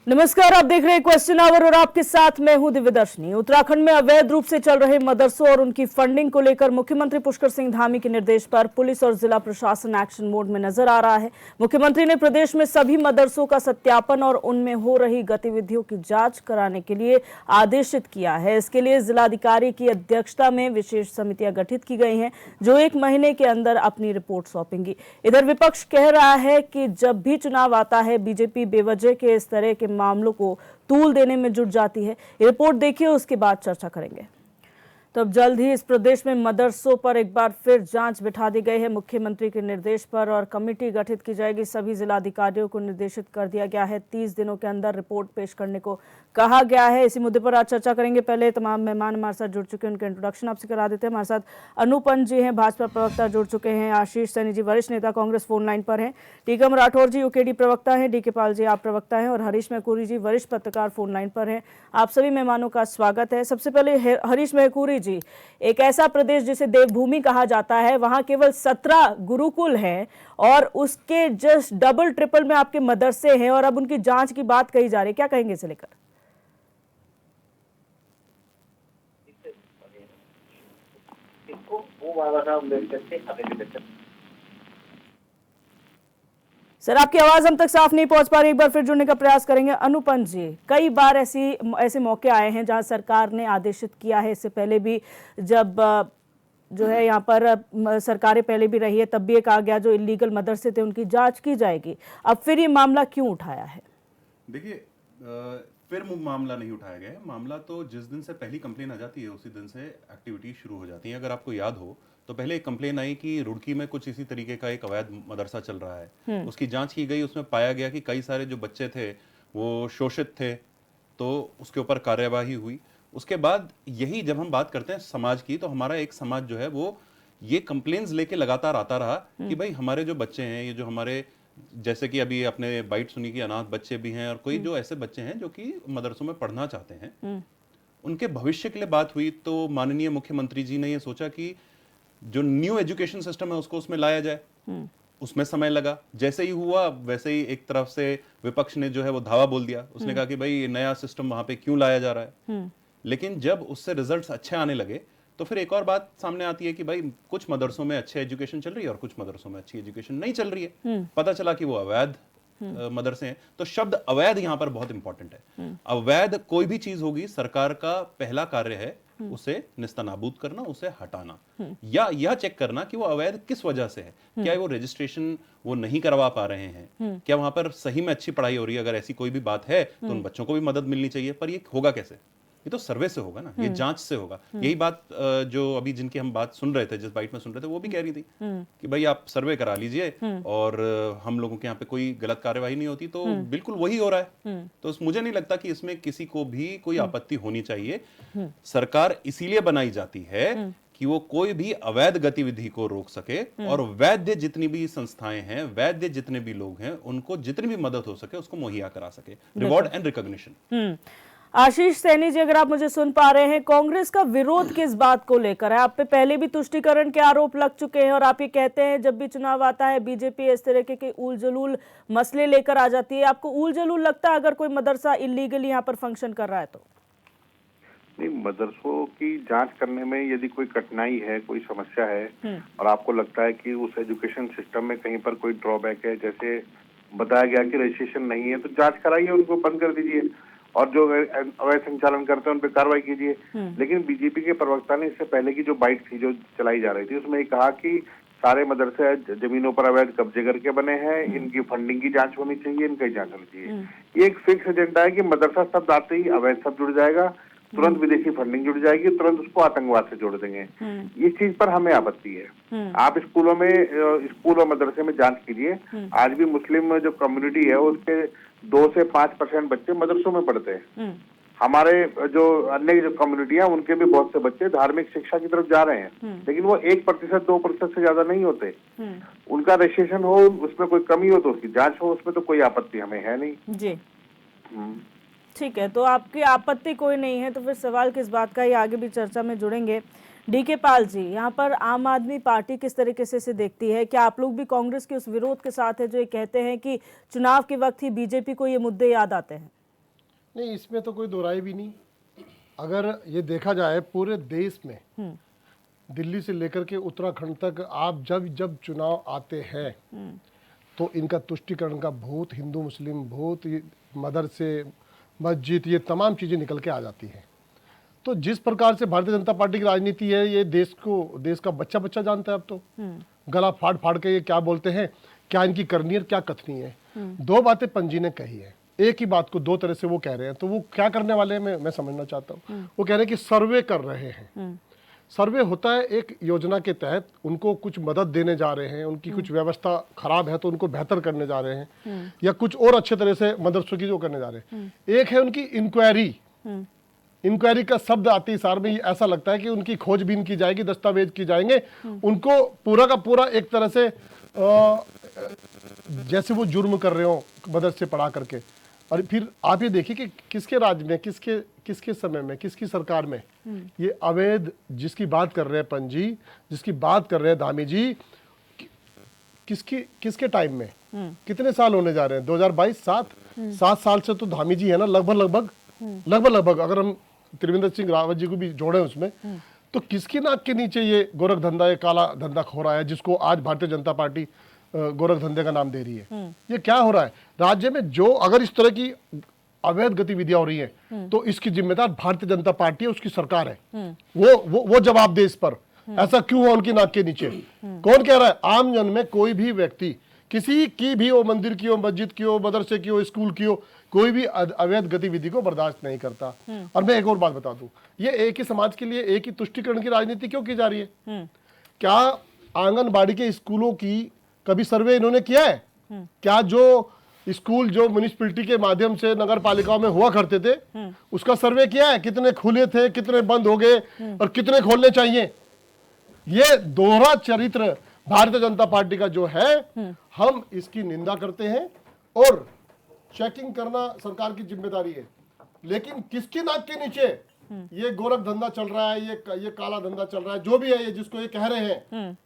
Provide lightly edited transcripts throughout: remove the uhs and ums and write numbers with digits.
नमस्कार, आप देख रहे हैं क्वेश्चन आवर और आपके साथ मैं हूं दिव्यदर्शनी। उत्तराखंड में अवैध रूप से चल रहे मदरसों और उनकी फंडिंग को लेकर मुख्यमंत्री पुष्कर सिंह धामी के निर्देश पर पुलिस और जिला प्रशासन एक्शन मोड में नजर आ रहा है। मुख्यमंत्री ने प्रदेश में सभी मदरसों का सत्यापन और उनमें हो रही गतिविधियों की जांच कराने के लिए आदेशित किया है। इसके लिए जिलाधिकारी की अध्यक्षता में विशेष समितियां गठित की गई हैं, जो 1 महीने के अंदर अपनी रिपोर्ट सौंपेंगी। इधर विपक्ष कह रहा है कि जब भी चुनाव आता है, बीजेपी बेवजह के इस तरह के मामलों को तूल देने में जुट जाती है। रिपोर्ट देखिए, उसके बाद चर्चा करेंगे। तो अब जल्द ही इस प्रदेश में मदरसों पर एक बार फिर जांच बिठा दी गई है मुख्यमंत्री के निर्देश पर, और कमेटी गठित की जाएगी। सभी जिलाधिकारियों को निर्देशित कर दिया गया है, 30 दिनों के अंदर रिपोर्ट पेश करने को कहा गया है। इसी मुद्दे पर आज चर्चा करेंगे। पहले तमाम मेहमान हमारे साथ जुड़ चुके हैं, उनके इंट्रोडक्शन आपसे करा देते हैं। हमारे साथ अनुपन जी हैं, भाजपा प्रवक्ता जुड़ चुके हैं। आशीष सैनी जी, वरिष्ठ नेता कांग्रेस, फोन लाइन पर हैं। टीकम राठौर जी, यूकेडी प्रवक्ता हैं। डीके पाल जी, आप प्रवक्ता हैं। और हरीश महकूरी जी, वरिष्ठ पत्रकार, फोन लाइन पर हैं। आप सभी मेहमानों का स्वागत है। सबसे पहले हरीश महकूरी जी, एक ऐसा प्रदेश जिसे देवभूमि कहा जाता है, वहां केवल 17 गुरुकुल हैं और उसके जस्ट डबल ट्रिपल में आपके मदरसे हैं, और अब उनकी जांच की बात कही जा रही है। क्या कहेंगे इसे लेकर? सर, आपकी आवाज हम तक साफ नहीं पहुंच पा रही, एक बार फिर जुड़ने का प्रयास करेंगे। अनुपम जी, कई बार ऐसे मौके आए हैं जहां सरकार ने आदेशित किया है, इससे पहले भी जब जो है यहाँ पर सरकारें पहले भी रही है, तब भी ये कहा गया जो इलीगल मदरसे थे उनकी जांच की जाएगी। अब फिर ये मामला क्यों उठाया है? देखिए, फिर मामला नहीं उठाया गया है। मामला तो जिस दिन से पहली कंप्लेन आ जाती है उसी दिन से एक्टिविटी शुरू हो जाती है। अगर आपको याद हो तो पहले एक कंप्लेन आई कि रुड़की में कुछ इसी तरीके का एक अवैध मदरसा चल रहा है। उसकी जांच की गई, उसमें पाया गया कि कई सारे जो बच्चे थे वो शोषित थे, तो उसके ऊपर कार्यवाही हुई। उसके बाद यही जब हम बात करते हैं समाज की, तो हमारा एक समाज जो है वो ये कंप्लेन्स लेके लगातार आता रहा कि भाई हमारे जो बच्चे हैं, ये जो हमारे, जैसे कि अभी आपने बाइट सुनी कि अनाथ बच्चे भी हैं और कोई जो ऐसे बच्चे हैं जो कि मदरसों में पढ़ना चाहते हैं, उनके भविष्य के लिए बात हुई। तो माननीय मुख्यमंत्री जी ने ये सोचा कि जो न्यू एजुकेशन सिस्टम है उसको उसमें लाया जाए। उसमें समय लगा। जैसे ही हुआ वैसे ही एक तरफ से विपक्ष ने जो है वो धावा बोल दिया। उसने कहा कि भाई ये नया सिस्टम वहां पे क्यों लाया जा रहा है। लेकिन जब उससे रिजल्ट्स अच्छे आने लगे तो फिर एक और बात सामने आती है कि भाई कुछ मदरसों में अच्छे एजुकेशन चल रही है और कुछ मदरसों में अच्छी एजुकेशन नहीं चल रही है। पता चला कि वो अवैध मदरसे हैं। तो शब्द अवैध यहां पर बहुत इंपॉर्टेंट है। अवैध कोई भी चीज होगी, सरकार का पहला कार्य है उसे निस्तनाबूद करना, उसे हटाना, या यह चेक करना कि वो अवैध किस वजह से है। क्या वो रजिस्ट्रेशन वो नहीं करवा पा रहे हैं, क्या वहां पर सही में अच्छी पढ़ाई हो रही है। अगर ऐसी कोई भी बात है तो उन बच्चों को भी मदद मिलनी चाहिए। पर ये होगा कैसे? ये तो सर्वे से होगा ना, ये जांच से होगा। यही बात जो अभी जिनकी हम बात सुन रहे थे, जिस बाइट में सुन रहे थे, वो भी कह रही थी कि भाई आप सर्वे करा लीजिए और हम लोगों के यहाँ पे कोई गलत कार्यवाही नहीं होती। तो बिल्कुल वही हो रहा है। तो मुझे नहीं लगता कि इसमें किसी को भी कोई आपत्ति होनी चाहिए। सरकार इसीलिए बनाई जाती है कि वो कोई भी अवैध गतिविधि को रोक सके और वैध जितनी भी संस्थाएं हैं, वैध जितने भी लोग हैं, उनको जितनी भी मदद हो सके उसको मुहैया करा सके। Reward and recognition. Ashish Saini ji, अगर आप मुझे सुन पा रहे हैं, कांग्रेस का विरोध किस बात को लेकर है? आप पे पहले भी तुष्टीकरण के आरोप लग चुके हैं और आप ये कहते हैं जब भी चुनाव आता है बीजेपी इस तरह के ऊल जलूल मसले लेकर आ जाती है। आपको ऊल जलूल लगता है अगर कोई मदरसा इलीगली यहाँ पर फंक्शन कर रहा है तो? नहीं, मदरसों की जांच करने में यदि कोई कठिनाई है, कोई समस्या है और आपको लगता है कि उस एजुकेशन सिस्टम में कहीं पर कोई ड्रॉबैक है, जैसे बताया गया कि रजिस्ट्रेशन नहीं है, तो जांच कराइए, उनको बंद कर दीजिए और जो अवैध संचालन करते हैं उन पर कार्रवाई कीजिए। लेकिन बीजेपी के प्रवक्ता ने इससे पहले की जो बाइट थी जो चलाई जा रही थी, उसमें कहा कि सारे मदरसे जमीनों पर अवैध कब्जे करके बने हैं, इनकी फंडिंग की जांच होनी चाहिए, इनकी जांच होनी चाहिए। ये एक फिक्स एजेंडा है कि मदरसा शब्द आते ही अवैध शब्द जुड़ जाएगा, तुरंत विदेशी फंडिंग जुड़ जाएगी, तुरंत उसको आतंकवाद से जोड़ देंगे। इस चीज पर हमें आपत्ति है। आप स्कूलों में, स्कूल और मदरसे में जांच कीजिए। आज भी मुस्लिम जो कम्युनिटी है उसके 2 से 5% बच्चे मदरसों में पढ़ते हैं। हमारे जो अन्य जो कम्युनिटी है उनके भी बहुत से बच्चे धार्मिक शिक्षा की तरफ जा रहे हैं, लेकिन वो 1% 2% से ज्यादा नहीं होते। उनका रजिस्ट्रेशन हो, उसमें कोई कमी हो तो उसकी जांच हो, उसमें तो कोई आपत्ति हमें है नहीं जी। ठीक है, तो आपकी आपत्ति कोई नहीं है तो फिर सवाल किस बात का, ये आगे भी चर्चा में जुड़ेंगे। डीके पाल जी, यहाँ पर आम आदमी पार्टी किस तरीके से इसे देखती है? क्या आप लोग भी कांग्रेस के उस विरोध के साथ है जो ये कहते हैं कि चुनाव के वक्त ही बीजेपी को ये मुद्दे याद आते हैं? नहीं, इसमें तो कोई दो राय भी नहीं। अगर ये देखा जाए पूरे देश में, दिल्ली से लेकर के उत्तराखंड तक आप जब जब चुनाव आते हैं तो इनका तुष्टीकरण का भूत, हिंदू मुस्लिम भूत, मदरसे, मस्जिद, ये तमाम चीज़ें निकल के आ जाती हैं। तो जिस प्रकार से भारतीय जनता पार्टी की राजनीति है, ये देश का बच्चा बच्चा जानता है। अब तो गला फाड़ फाड़ के ये क्या बोलते हैं, क्या इनकी करनी है, क्या कथनी है। दो बातें पंजी ने कही है, एक ही बात को दो तरह से वो कह रहे हैं। तो वो क्या करने वाले हैं, मैं समझना चाहता हूँ। वो कह रहे हैं कि सर्वे कर रहे हैं। सर्वे होता है एक योजना के तहत, उनको कुछ मदद देने जा रहे हैं, उनकी कुछ व्यवस्था खराब है तो उनको बेहतर करने जा रहे हैं, या कुछ और अच्छे तरह से मदरसों की जो करने जा रहे हैं। एक है उनकी इंक्वायरी। इंक्वायरी का शब्द आते ही सार में ऐसा लगता है कि उनकी खोजबीन की जाएगी, दस्तावेज की जाएंगे, उनको पूरा का पूरा एक तरह से जैसे वो जुर्म कर रहे हो मदरसे पढ़ा करके। और फिर आप ये देखिए कि किसके राज में, किसके समय में, किसकी सरकार में ये अवैध जिसकी बात कर रहे हैं पंजी, जिसकी बात कर रहे हैं धामी जी, किसके टाइम में, कितने साल होने जा रहे हैं? 2022 7 साल से तो धामी जी है ना, लगभग अगर हम त्रिवेंद्र सिंह रावत जी को भी जोड़े उसमें, तो किसकी नाक के नीचे ये गोरख धंधा, ये काला धंधा हो रहा है, जिसको आज भारतीय जनता पार्टी गोरख धंधे का नाम दे रही है। ये क्या हो रहा है राज्य में? जो अगर इस तरह की अवैध गतिविधियां हो रही हैं तो इसकी जिम्मेदार भारतीय जनता पार्टी है, उसकी सरकार है। वो जवाब दे इस पर। ऐसा क्यों हुआ उनकी नाक के नीचे? कौन कह रहा है? आम जन में कोई भी व्यक्ति, किसी की भी हो, मंदिर की हो, मस्जिद की हो, मदरसे की हो, स्कूल की हो, कोई भी अवैध गतिविधि को बर्दाश्त नहीं करता। और मैं एक और बात बता दूं, ये एक ही समाज के लिए एक ही तुष्टीकरण की राजनीति क्यों की जा रही है? क्या आंगनबाड़ी के स्कूलों की कभी सर्वे इन्होंने किया है? क्या जो स्कूल जो म्युनिसिपैलिटी के माध्यम से नगर पालिकाओं में हुआ करते थे, उसका सर्वे किया है? कितने खुले थे, कितने बंद हो गए और कितने खोलने चाहिए? ये दोहरा चरित्र भारतीय जनता पार्टी का जो है, हम इसकी निंदा करते हैं और चेकिंग करना सरकार की जिम्मेदारी है। लेकिन किसकी नाक के नीचे ये गोरख धंधा चल रहा है, ये काला धंधा चल रहा है, जो भी है ये जिसको ये कह रहे हैं,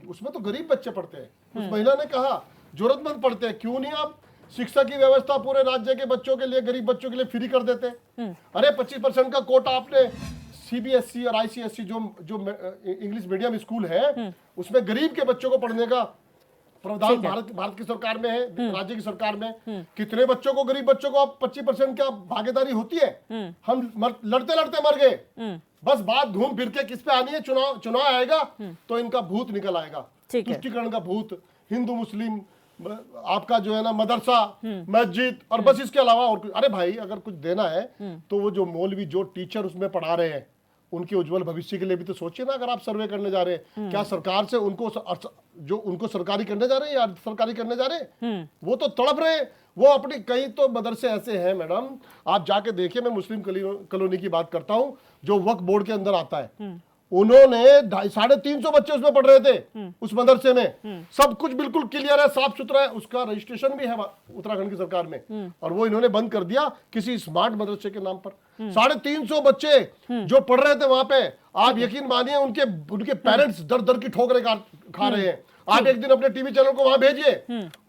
उसमें तो गरीब बच्चे पढ़ते हैं। उस महिला ने कहा जरूरतमंद पढ़ते हैं। क्यों नहीं आप शिक्षा की व्यवस्था पूरे राज्य के बच्चों के लिए, गरीब बच्चों के लिए फ्री कर देते? अरे 25% का कोटा आपने सीबीएसई और आईसीएसई जो इंग्लिश मीडियम स्कूल है, उसमें गरीब के बच्चों को पढ़ने का प्रावधान भारत की सरकार में है, राज्य की सरकार में। कितने बच्चों को, गरीब बच्चों को आप 25% क्या भागीदारी होती है? हम लड़ते लड़ते मर गए। बस बात घूम फिर के किस पे आनी है? चुनाव आएगा तो इनका भूत निकल आएगा, तुष्टीकरण का भूत, हिंदू मुस्लिम, आपका जो है ना मदरसा, मस्जिद, और बस इसके अलावा और। अरे भाई, अगर कुछ देना है तो वो जो मौलवी, जो टीचर उसमें पढ़ा रहे हैं, उनके उज्जवल भविष्य के लिए भी तो सोचिए ना। अगर आप सर्वे करने जा रहे हैं, क्या सरकार से उनको सरकारी करने जा रहे हैं या अर्ध सरकारी करने जा रहे हैं? वो तो तड़प रहे हैं। वो अपनी, कई तो मदरसे ऐसे हैं मैडम, आप जाके देखिए, मैं मुस्लिम कॉलोनी की बात करता हूँ जो वक्फ बोर्ड के अंदर आता है, उन्होंने 350 बच्चे उसमें पढ़ रहे थे उस मदरसे में। सब कुछ बिल्कुल क्लियर है, साफ सुथरा है, उसका रजिस्ट्रेशन भी है उत्तराखंड की सरकार में, और वो इन्होंने बंद कर दिया किसी स्मार्ट मदरसे के नाम पर। 350 बच्चे जो पढ़ रहे थे वहां पे, आप यकीन मानिए उनके पेरेंट्स दर दर की ठोकरें खा रहे हैं। आप एक दिन अपने टीवी चैनल को वहां भेजिए,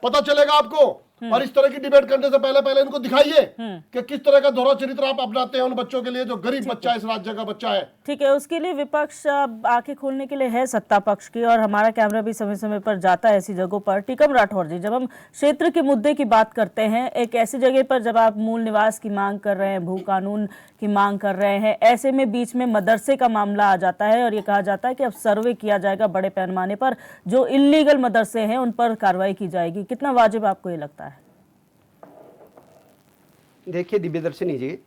पता चलेगा आपको। और इस तरह की डिबेट करने से पहले इनको दिखाइए कि किस तरह का दोहरा चरित्र आप अपनाते हैं उन बच्चों के लिए जो गरीब बच्चा है, इस राज्य का बच्चा है। ठीक है, उसके लिए विपक्ष आंखें खोलने के लिए है सत्ता पक्ष की, और हमारा कैमरा भी समय समय पर जाता है ऐसी जगहों पर। टीकम राठौर जी, जब हम क्षेत्र के मुद्दे की बात करते हैं, एक ऐसी जगह पर जब आप मूल निवास की मांग कर रहे हैं, भू कानून की मांग कर रहे हैं, ऐसे में बीच में मदरसे का मामला आ जाता है और ये कहा जाता है कि अब सर्वे किया जाएगा बड़े पैमाने पर, जो इल्लीगल मदरसे हैं उन पर कार्रवाई की जाएगी। कितना वाजिब आपको ये लगता है? देखिए दिव्यदर्शिनी जी,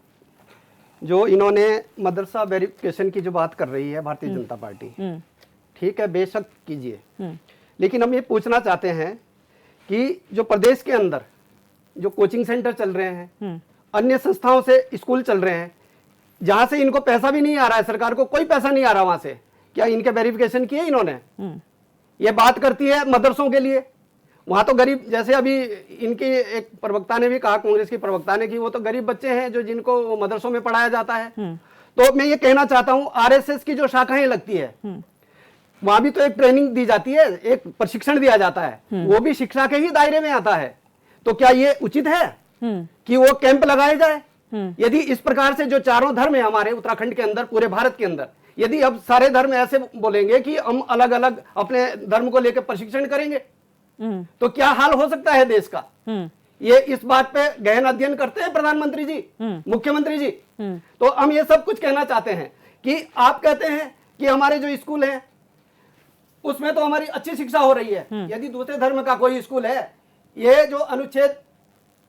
जो इन्होंने मदरसा वेरिफिकेशन की जो बात कर रही है भारतीय जनता पार्टी, ठीक है, बेशक कीजिए, लेकिन हम ये पूछना चाहते हैं कि जो प्रदेश के अंदर जो कोचिंग सेंटर चल रहे हैं, अन्य संस्थाओं से स्कूल चल रहे हैं, जहां से इनको पैसा भी नहीं आ रहा है, सरकार को कोई पैसा नहीं आ रहा, वहां से क्या इनके वेरिफिकेशन किए इन्होंने? ये बात करती है मदरसों के लिए, वहां तो गरीब, जैसे अभी इनकी एक प्रवक्ता ने भी कहा, कांग्रेस की प्रवक्ता ने, कि वो तो गरीब बच्चे हैं जो जिनको मदरसों में पढ़ाया जाता है। तो मैं ये कहना चाहता हूं, आरएसएस की जो शाखाएं लगती है वहां भी तो एक ट्रेनिंग दी जाती है, एक प्रशिक्षण दिया जाता है, वो भी शिक्षा के ही दायरे में आता है। तो क्या ये उचित है कि वो कैंप लगाए जाए यदि इस प्रकार से जो चारों धर्म है हमारे उत्तराखंड के अंदर, पूरे भारत के अंदर, यदि अब सारे धर्म ऐसे बोलेंगे कि हम अलग अलग अपने धर्म को लेकर प्रशिक्षण करेंगे, तो क्या हाल हो सकता है देश का। ये इस बात पे गहन अध्ययन करते हैं प्रधानमंत्री जी, मुख्यमंत्री जी। तो हम ये सब कुछ कहना चाहते हैं कि आप कहते हैं कि हमारे जो स्कूल हैं उसमें तो हमारी अच्छी शिक्षा हो रही है। यदि दूसरे धर्म का कोई स्कूल है, ये जो अनुच्छेद,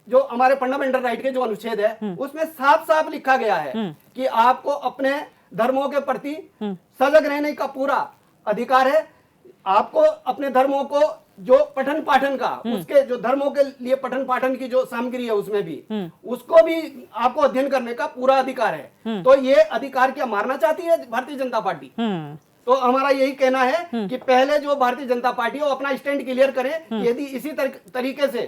जो हमारे फंडामेंटल राइट के जो अनुच्छेद है, उसमें साफ साफ लिखा गया है कि आपको अपने धर्मों के प्रति सजग रहने का पूरा अधिकार है। आपको अपने धर्मों को जो पठन पाठन का, उसके जो धर्मों के लिए पठन पाठन की जो सामग्री है उसमें भी, उसको भी आपको अध्ययन करने का पूरा अधिकार है। तो ये अधिकार क्या मारना चाहती है भारतीय जनता पार्टी? तो हमारा यही कहना है कि पहले जो भारतीय जनता पार्टी है वो अपना स्टैंड क्लियर करे। यदि इसी तरीके से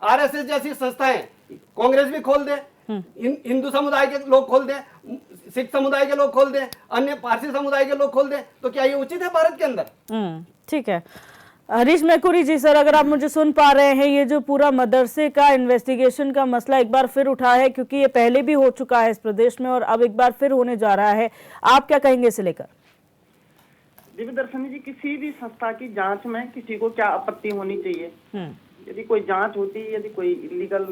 आरएसएस जैसी संस्थाएं, कांग्रेस भी खोल दे, हिंदू समुदाय के लोग खोल दे, सिख समुदाय के लोग खोल दे, अन्य पारसी समुदाय के लोग खोल दे, तो क्या ये उचित है भारत के अंदर? ठीक है। हरीश मैकुरी जी, सर अगर आप मुझे सुन पा रहे हैं, ये जो पूरा मदरसे का इन्वेस्टिगेशन का मसला एक बार फिर उठा है, क्योंकि ये पहले भी हो चुका है इस प्रदेश में और अब एक बार फिर होने जा रहा है, आप क्या कहेंगे इसे लेकर? दिव्यदर्शनी जी, किसी भी संस्था की जांच में किसी को क्या आपत्ति होनी चाहिए? यदि कोई जांच होती है, यदि कोई इलीगल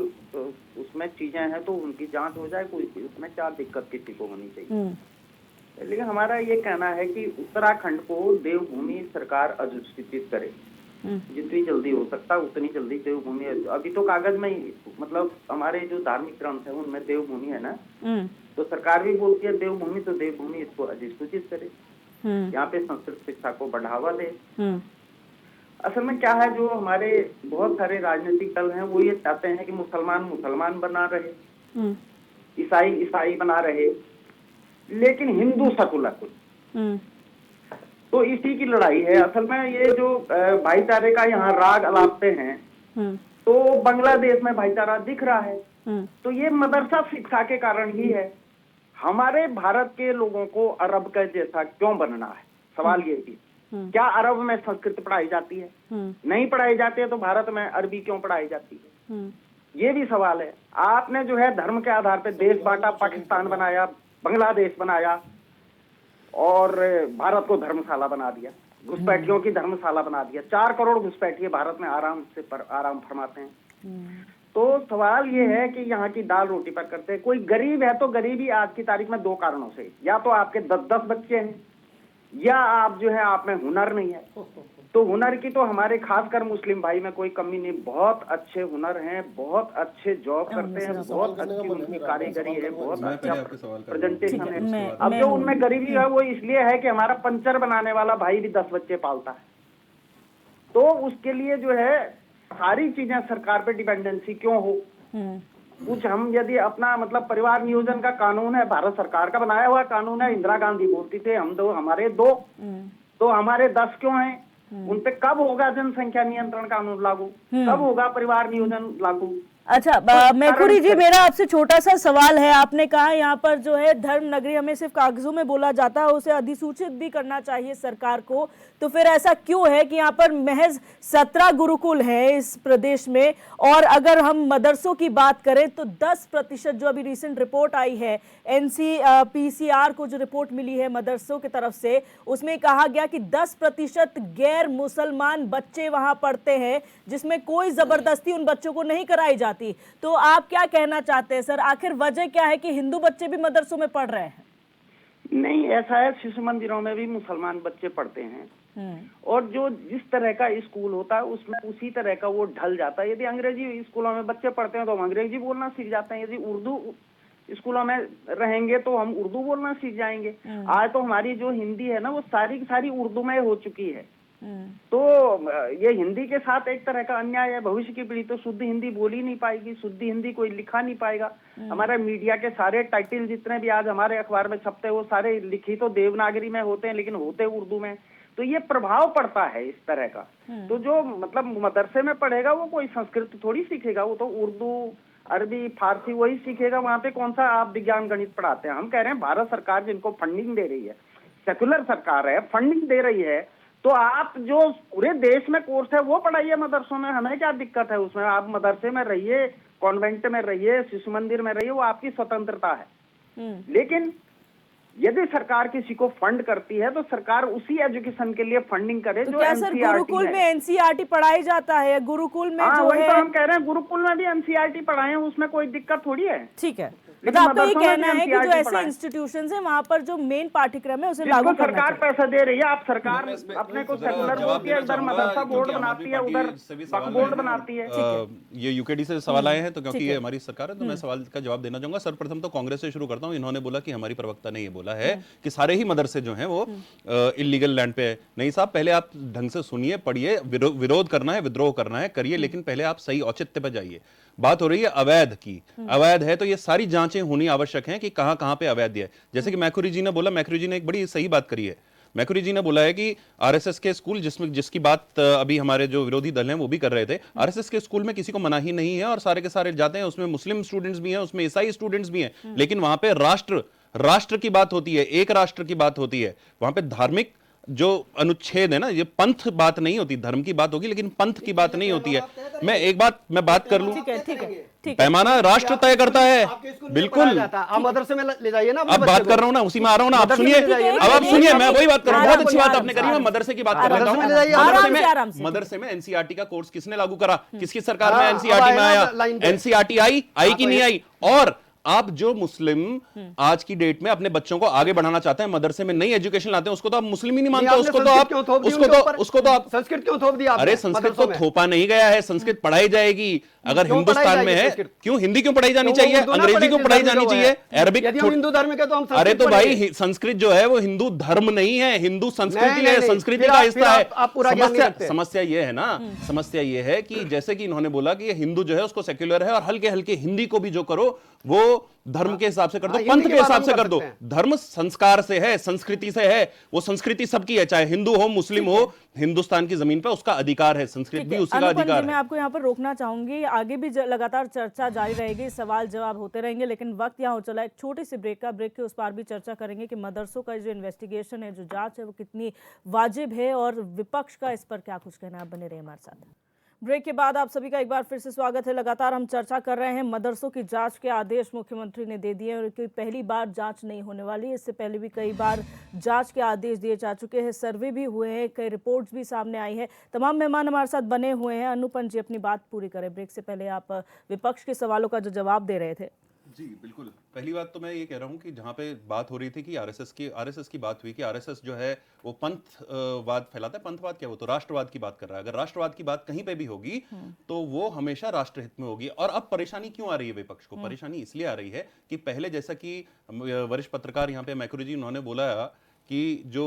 उसमें चीजें हैं तो उनकी जांच हो जाए, कोई उसमें क्या दिक्कत किसी को होनी चाहिए। लेकिन हमारा ये कहना है कि उत्तराखंड को देवभूमि सरकार अधिसूचित करे, जितनी जल्दी हो सकता उतनी जल्दी देवभूमि। अभी तो कागज में ही, मतलब हमारे जो धार्मिक ग्रंथ है उनमें देवभूमि है ना, तो सरकार भी बोलती है देवभूमि, तो देवभूमि इसको अधिसूचित करे, यहाँ पे संस्कृत शिक्षा को बढ़ावा दे। असल में क्या है, जो हमारे बहुत सारे राजनीतिक दल हैं वो ये चाहते हैं कि मुसलमान मुसलमान बना रहे, ईसाई ईसाई बना रहे, लेकिन हिंदू सेकुलर। तो इसी की लड़ाई है। असल में ये जो भाईचारे का यहाँ राग अलापते हैं, तो बांग्लादेश में भाईचारा दिख रहा है, तो ये मदरसा शिक्षा के कारण ही है। हमारे भारत के लोगों को अरब का जैसा क्यों बनना है? सवाल ये भी, क्या अरब में संस्कृत पढ़ाई जाती है? नहीं पढ़ाई जाती है, तो भारत में अरबी क्यों पढ़ाई जाती है? ये भी सवाल है। आपने जो है धर्म के आधार पर देश बांटा, पाकिस्तान बनाया, बांग्लादेश बनाया और भारत को धर्मशाला बना दिया, घुसपैठियों की धर्मशाला बना दिया। 4 करोड़ घुसपैठिए भारत में आराम फरमाते हैं। तो सवाल ये है कि यहाँ की दाल रोटी पर करते हैं। कोई गरीब है तो गरीबी आज की तारीख में 2 कारणों से, या तो आपके 10-10 बच्चे हैं, या आप जो है आप में हुनर नहीं है। तो हुनर की तो हमारे खासकर मुस्लिम भाई में कोई कमी नहीं, बहुत अच्छे हुनर हैं, बहुत अच्छे जॉब करते हैं, बहुत अच्छी उनकी कारीगरी है, बहुत अच्छा प्रेजेंटेशन है। अब जो उनमें गरीबी है वो इसलिए है कि हमारा पंचर बनाने वाला भाई भी 10 बच्चे पालता है। तो उसके लिए जो है सारी चीजें सरकार पे डिपेंडेंसी क्यों हो? कुछ हम यदि अपना मतलब परिवार नियोजन का कानून है, भारत सरकार का बनाया हुआ कानून है, इंदिरा गांधी बोलती थे हम 2 हमारे 2, तो हमारे 10 क्यों हैं? उन पे कब होगा जनसंख्या नियंत्रण कानून लागू? कब होगा परिवार नियोजन लागू? अच्छा, मैकुरी जी, मेरा आपसे छोटा सा सवाल है। आपने कहा यहाँ पर जो है धर्म नगरी हमें सिर्फ कागजों में बोला जाता है, उसे अधिसूचित भी करना चाहिए सरकार को, तो फिर ऐसा क्यों है कि यहाँ पर महज 17 गुरुकुल हैं इस प्रदेश में, और अगर हम मदरसों की बात करें तो 10% जो अभी रिसेंट रिपोर्ट आई है NCPCR को जो रिपोर्ट मिली है मदरसों की तरफ से, उसमें कहा गया कि 10% गैर मुसलमान बच्चे वहां पढ़ते हैं, जिसमें कोई जबरदस्ती उन बच्चों को नहीं कराई जाती। तो आप क्या कहना चाहते हैं सर, आखिर वजह क्या है कि हिंदू बच्चे भी मदरसों में पढ़ रहे हैं? नहीं, ऐसा है, शिशु मंदिरों में भी मुसलमान बच्चे पढ़ते हैं, और जो जिस तरह का स्कूल होता है उसमें उसी तरह का वो ढल जाता है। यदि अंग्रेजी स्कूलों में बच्चे पढ़ते हैं तो हम अंग्रेजी बोलना सीख जाते हैं, यदि उर्दू स्कूलों में रहेंगे तो हम उर्दू बोलना सीख जाएंगे। आज तो हमारी जो हिंदी है ना वो सारी की सारी उर्दू में हो चुकी है। तो ये हिंदी के साथ एक तरह का अन्याय है। भविष्य की पीढ़ी तो शुद्ध हिंदी बोल ही नहीं पाएगी, शुद्ध हिंदी कोई लिखा नहीं पाएगा। हमारे मीडिया के सारे टाइटल जितने भी आज हमारे अखबार में छपते हैं वो सारे लिखी तो देवनागरी में होते हैं, लेकिन होते उर्दू में। तो ये प्रभाव पड़ता है इस तरह का। तो जो मतलब मदरसे में पढ़ेगा वो कोई संस्कृत थोड़ी सीखेगा, वो तो उर्दू, अरबी, फारसी वही सीखेगा। वहां पे कौन सा आप विज्ञान गणित पढ़ाते हैं? हम कह रहे हैं भारत सरकार जिनको फंडिंग दे रही है, सेकुलर सरकार है, फंडिंग दे रही है, तो आप जो पूरे देश में कोर्स है वो पढ़ाइए मदरसों में, हमें क्या दिक्कत है उसमें? आप मदरसे में रहिए, कॉन्वेंट में रहिए, शिशु मंदिर में रहिए, वो आपकी स्वतंत्रता है। लेकिन यदि सरकार किसी को फंड करती है तो सरकार उसी एजुकेशन के लिए फंडिंग करे तो जो क्या सर एनसीईआरटी गुरुकुल है। में एनसीईआरटी पढ़ाई जाता है? गुरुकुल में हाँ, जो वही है, तो हम कह रहे हैं, गुरुकुल में भी एनसीईआरटी पढ़ाए हैं, उसमें कोई दिक्कत थोड़ी है। ठीक है, लेकिन मतलब आपका ये मदरसों में कहना भी है कि जो NCERT ऐसे पढ़ाए। इंस्टीट्यूशंस हैं वहां पर जो मेन पाठ्यक्रम है उसे लागू जिसको करना सरकार चाहिए। पैसा दे रही है, आप सरकार मैं इस पे अपने को जरा सेकुलर जवाब बोलती है, देना उधर चाहूंगा, मदरसा बोर्ड क्योंकि आम बनाती आदमी है, उधर पार्टी से भी सवाल वक्फ आए बोर्ड हैं। बनाती है। ये यूकेडी से सवाल आए हैं, तो क्योंकि ठीक ये है। हमारी सरकार है तो मैं सवाल का जवाब देना चाहूंगा। सर्वप्रथम तो कांग्रेस से शुरू करता हूं। इन्होंने बोला कि हमारी प्रवक्ता ने ये बोला है कि सारे ही मदरसे जो हैं वो इलीगल लैंड पे है। नहीं साहब, पहले आप ढंग से सुनिए, पढ़िए, विरोध करना है, विद्रोह करना है, करिए, लेकिन पहले आप सही औचित्य पर जाइए। बात हो रही है अवैध की। अवैध है तो ये सारी जांचें होनी आवश्यक हैं कि कहां पे अवैध है। जैसे कि मैक्रोरी जी ने बोला, मैक्रोरी जी ने एक बड़ी सही बात करी है। मैक्रोरी जी ने बोला है कि आरएसएस के स्कूल, जिसकी बात अभी हमारे जो विरोधी दल हैं वो भी कर रहे थे, आरएसएस के स्कूल में किसी को मना ही नहीं है और सारे के सारे जाते हैं। उसमें मुस्लिम स्टूडेंट्स भी हैं, उसमें ईसाई स्टूडेंट्स भी हैं, लेकिन वहां पे राष्ट्र की बात होती है, एक राष्ट्र की बात होती है। वहां पे धार्मिक जो अनुच्छेद है ना, ये पंथ बात नहीं होती, धर्म की बात होगी लेकिन पंथ की बात नहीं होती है। मैं बात कर लूं, ठीक है, ठीक है, ठीक है। पैमाना राष्ट्र तय करता है। बिल्कुल, आप मदरसे में ले जाइए ना, अब बात कर रहा हूं ना, उसी में आ रहा हूं ना, आप मदरसे सुनिए। में ले जाइए। अब आप सुनिए, मैं वही बात कर रहा हूं। बहुत अच्छी बात आराम आपने से, करी। मैं आराम से। मदरसे की बात कर मदरसे लेता में ले जाइए, हूं। आराम से। मदरसे में एनसीईआरटी का कोर्स किसने लागू करा? किसकी सरकार में हाँ, एनसीईआरटी में अब आया आया? ना लाइन पे। एनसीईआरटी आई कि नहीं आई? और आप जो मुस्लिम आज की डेट में अपने बच्चों को आगे बढ़ाना चाहते हैं, मदरसे में नई एजुकेशन लाते हैं, उसको तो आप मुस्लिम ही नहीं मानते। उसको तो आप संस्कृत क्यों थोप दिया? अरे संस्कृत को थोपा नहीं गया है, संस्कृत पढ़ाई जाएगी। अगर हिंदुस्तान में है, क्यों हिंदी क्यों पढ़ाई जानी चाहिए? अंग्रेजी क्यों पढ़ाई जानी चाहिए? अरबिक? यदि हम हिंदू धर्म के तो हम अरे तो भाई, संस्कृत जो है वो हिंदू धर्म नहीं है, हिंदू संस्कृति है, संस्कृति का हिस्सा है। समस्या ये है ना, समस्या ये है कि जैसे कि इन्होंने बोला कि हिंदू जो है उसको सेक्युलर है और हल्के हल्के हिंदी को भी जो करो वो धर्म के हिसाब से कर दो, पंथ के हिसाब से कर दो। धर्म संस्कार से है, संस्कृति से है, वो संस्कृति सबकी है, चाहे हिंदू हो, मुस्लिम हो, हिंदुस्तान की जमीन पर उसका अधिकार है, संस्कृत भी उसी का अधिकार मैं है। आपको यहाँ पर रोकना चाहूंगी, आगे भी लगातार चर्चा जारी रहेगी, सवाल जवाब होते रहेंगे, लेकिन वक्त यहाँ हो चला एक छोटी सी ब्रेक का। ब्रेक के उस पार भी चर्चा करेंगे कि मदरसों का जो इन्वेस्टिगेशन है, जो जांच है, वो कितनी वाजिब है और विपक्ष का इस पर क्या कुछ कहना है। आप बने रहे हमारे साथ। ब्रेक के बाद आप सभी का एक बार फिर से स्वागत है। लगातार हम चर्चा कर रहे हैं, मदरसों की जांच के आदेश मुख्यमंत्री ने दे दिए और कोई पहली बार जांच नहीं होने वाली। इससे पहले भी कई बार जांच के आदेश दिए जा चुके हैं, सर्वे भी हुए हैं, कई रिपोर्ट्स भी सामने आई है। तमाम मेहमान हमारे साथ बने हुए हैं। अनुपम जी अपनी बात पूरी करें। ब्रेक से पहले आप विपक्ष के सवालों का जो जवाब दे रहे थे। जी बिल्कुल, पहली बात तो मैं ये कह रहा हूँ कि जहाँ पे बात हो रही थी कि आरएसएस की बात हुई कि आरएसएस जो है वो पंथवाद फैलाता है। पंथवाद क्या, वो तो राष्ट्रवाद की बात कर रहा है। अगर राष्ट्रवाद की बात कहीं पे भी होगी तो वो हमेशा राष्ट्रहित में होगी। और अब परेशानी क्यों आ रही है विपक्ष को? परेशानी इसलिए आ रही है कि पहले जैसा कि वरिष्ठ पत्रकार यहाँ पे मैक्रोरी जी, उन्होंने बोला कि जो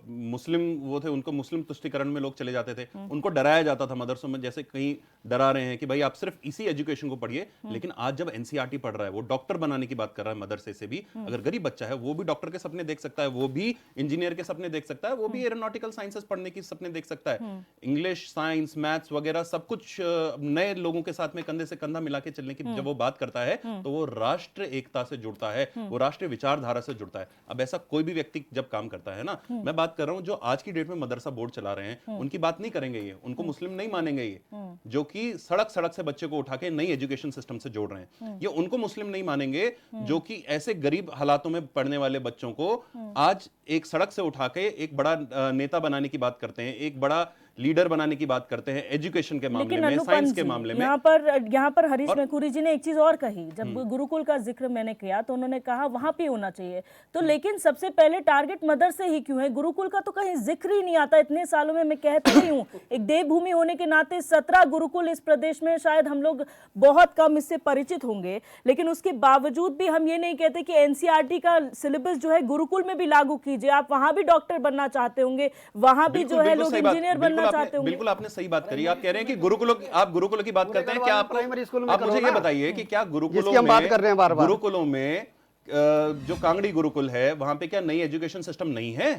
मुस्लिम वो थे उनको मुस्लिम तुष्टिकरण में लोग चले जाते थे, उनको डराया जाता था मदरसों में, जैसे कहीं डरा रहे हैं कि भाई आप सिर्फ इसी एजुकेशन को पढ़िए। लेकिन आज जब एनसीईआरटी पढ़ रहा है, वो डॉक्टर बनाने की बात कर रहा है मदरसे से भी, अगर गरीब बच्चा है वो भी डॉक्टर के सपने देख सकता है, वो भी इंजीनियर के सपने देख सकता है, वो भी एरोनॉटिकल साइंसेस पढ़ने की सपने देख सकता है। इंग्लिश, साइंस, मैथ्स वगैरह सब कुछ नए लोगों के साथ में कंधे से कंधा मिला के चलने की जब वो बात करता है तो वो राष्ट्र एकता से जुड़ता है, वो राष्ट्रीय विचारधारा से जुड़ता है। अब ऐसा कोई भी व्यक्ति जब काम करता है ना, मैं बात कर रहा हूं जो आज की डेट में मदरसा बोर्ड चला रहे हैं, उनकी बात नहीं करेंगे ये, उनको मुस्लिम नहीं मानेंगे ये, जो कि सड़क से बच्चे को उठा के नई एजुकेशन सिस्टम से जोड़ रहे हैं, ये उनको मुस्लिम नहीं मानेंगे जो कि ऐसे गरीब हालातों में पढ़ने वाले बच्चों को आज एक सड़क से उठा के एक बड़ा नेता बनाने की बात करते हैं, एक बड़ा लीडर बनाने की बात करते हैं एजुकेशन के मामले में, साइंस के मामले में। यहाँ पर हरीश मैखुरी जी ने एक चीज और कही, जब गुरुकुल का जिक्र मैंने किया तो उन्होंने कहा वहां पे होना चाहिए, तो लेकिन सबसे पहले टारगेट मदरसे ही क्यों है? गुरुकुल का तो कहीं जिक्र ही नहीं आता। इतने सालों में मैं कहती ही हूँ, एक देवभूमि होने के नाते 17 गुरुकुल इस प्रदेश में, शायद हम लोग बहुत कम इससे परिचित होंगे, लेकिन उसके बावजूद भी हम ये नहीं कहते कि एनसीईआरटी का सिलेबस जो है गुरुकुल में भी लागू कीजिए। आप वहां भी डॉक्टर बनना चाहते होंगे, वहां भी जो है लोग इंजीनियर बनना चाहते होंगे। बिल्कुल आपने सही बात करी। आप कह रहे हैं कि आप गुरुकुलों की बात करते हैं, क्या आप प्राइमरी स्कूल में आप मुझे ये बताइए कि क्या गुरुकुलों हम बात कर रहे हैं बार-बार, गुरुकुलों में जो कांगड़ी गुरुकुल है वहां पे क्या नई एजुकेशन सिस्टम नहीं है?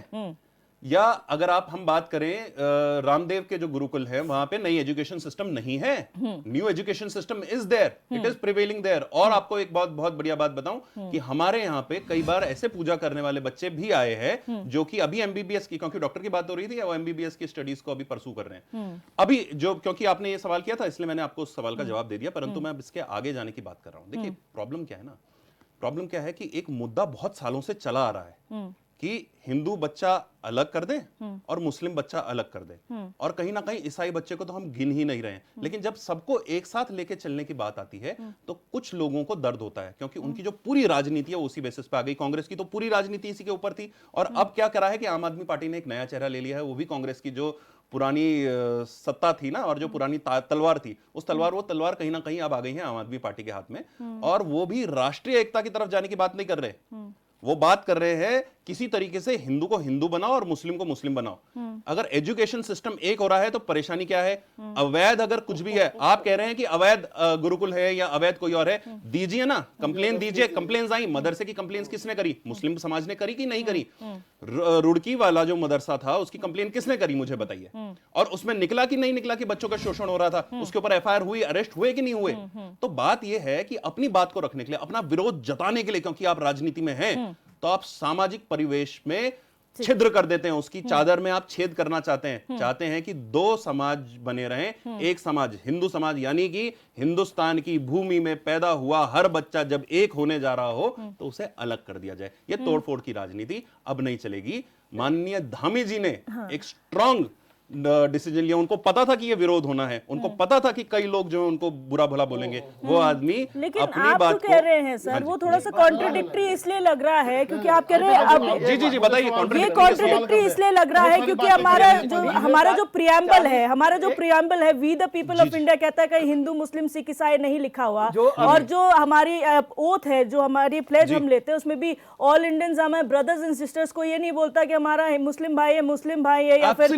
या अगर हम बात करें रामदेव के जो गुरुकुल है वहां पे नई एजुकेशन सिस्टम नहीं है, new education system is there, it is prevailing there. और आपको एक बहुत बढ़िया बात बताऊं कि हमारे यहाँ पे कई बार ऐसे पूजा करने वाले बच्चे भी आए हैं जो कि अभी एमबीबीएस की, क्योंकि डॉक्टर की बात हो रही थी, वो एमबीबीएस की स्टडीज को अभी परसू कर रहे हैं अभी, जो क्योंकि आपने ये सवाल किया था इसलिए मैंने आपको उस सवाल का जवाब दे दिया, परंतु मैं अब इसके आगे जाने की बात कर रहा हूं। देखिए प्रॉब्लम क्या है ना, प्रॉब्लम क्या है कि एक मुद्दा बहुत सालों से चला आ रहा है कि हिंदू बच्चा अलग कर दें और मुस्लिम बच्चा अलग कर दें, और कहीं ना कहीं ईसाई बच्चे को तो हम गिन ही नहीं रहे हैं, लेकिन जब सबको एक साथ लेके चलने की बात आती है तो कुछ लोगों को दर्द होता है, क्योंकि उनकी जो पूरी राजनीति है वो उसी बेसिस पे आ गई। कांग्रेस की तो पूरी राजनीति इसी के ऊपर थी, और अब क्या करा है कि आम आदमी पार्टी ने एक नया चेहरा ले लिया है, वो भी कांग्रेस की जो पुरानी सत्ता थी ना, और जो पुरानी तलवार थी, उस वो तलवार कहीं ना कहीं अब आ गई है आम आदमी पार्टी के हाथ में, और वो भी राष्ट्रीय एकता की तरफ जाने की बात नहीं कर रहे, वो बात कर रहे हैं किसी तरीके से हिंदू को हिंदू बनाओ और मुस्लिम को मुस्लिम बनाओ। अगर एजुकेशन सिस्टम एक हो रहा है तो परेशानी क्या है? अवैध अगर कुछ भी है, आप कह रहे हैं कि अवैध गुरुकुल है या अवैध कोई और है, दीजिए ना, कंप्लेन दीजिए। कंप्लेन्स आई, मदरसे की कंप्लेन्स किसने करी? मुस्लिम समाज ने करी कि नहीं करी? रुड़की वाला जो मदरसा था उसकी कंप्लेन किसने करी, मुझे बताइए। और उसमें निकला कि नहीं निकला कि बच्चों का शोषण हो रहा था, उसके ऊपर एफआईआर हुई, अरेस्ट हुए कि नहीं हुए? तो बात यह है कि अपनी बात को रखने के लिए, अपना विरोध जताने के लिए, क्योंकि आप राजनीति में हैं, तो आप सामाजिक परिवेश में छिद्र कर देते हैं, उसकी चादर में आप छेद करना चाहते हैं कि दो समाज बने रहें, एक समाज हिंदू समाज, यानी कि हिंदुस्तान की भूमि में पैदा हुआ हर बच्चा जब एक होने जा रहा हो तो उसे अलग कर दिया जाए। यह तोड़फोड़ की राजनीति अब नहीं चलेगी। माननीय धामी जी ने एक स्ट्रॉन्ग डिसीजन लिया, उनको पता था कि ये विरोध होना है, उनको पता था कि कई लोग जो उनको बुरा भला बोलेंगे, वो आदमी लेकिन अपनी आप बात जो कह रहे हैं सर, वो थोड़ा सा कॉन्ट्रडिक्टरी इसलिए लग रहा है क्योंकि आप कह रहे हैं अब जी बताइए। ये कॉन्ट्रडिक्टरी इसलिए लग रहा है क्योंकि हमारा जो प्रियम्बल है we the people of India कहता है कहीं हिंदू मुस्लिम सिख ईसाई नहीं लिखा हुआ, और जो हमारी ओथ है, जो हमारी प्लेज हम लेते हैं, उसमें भी ऑल इंडियंस हमारे ब्रदर्स एंड सिस्टर्स को ये नहीं बोलता कि हमारा मुस्लिम भाई है या फिर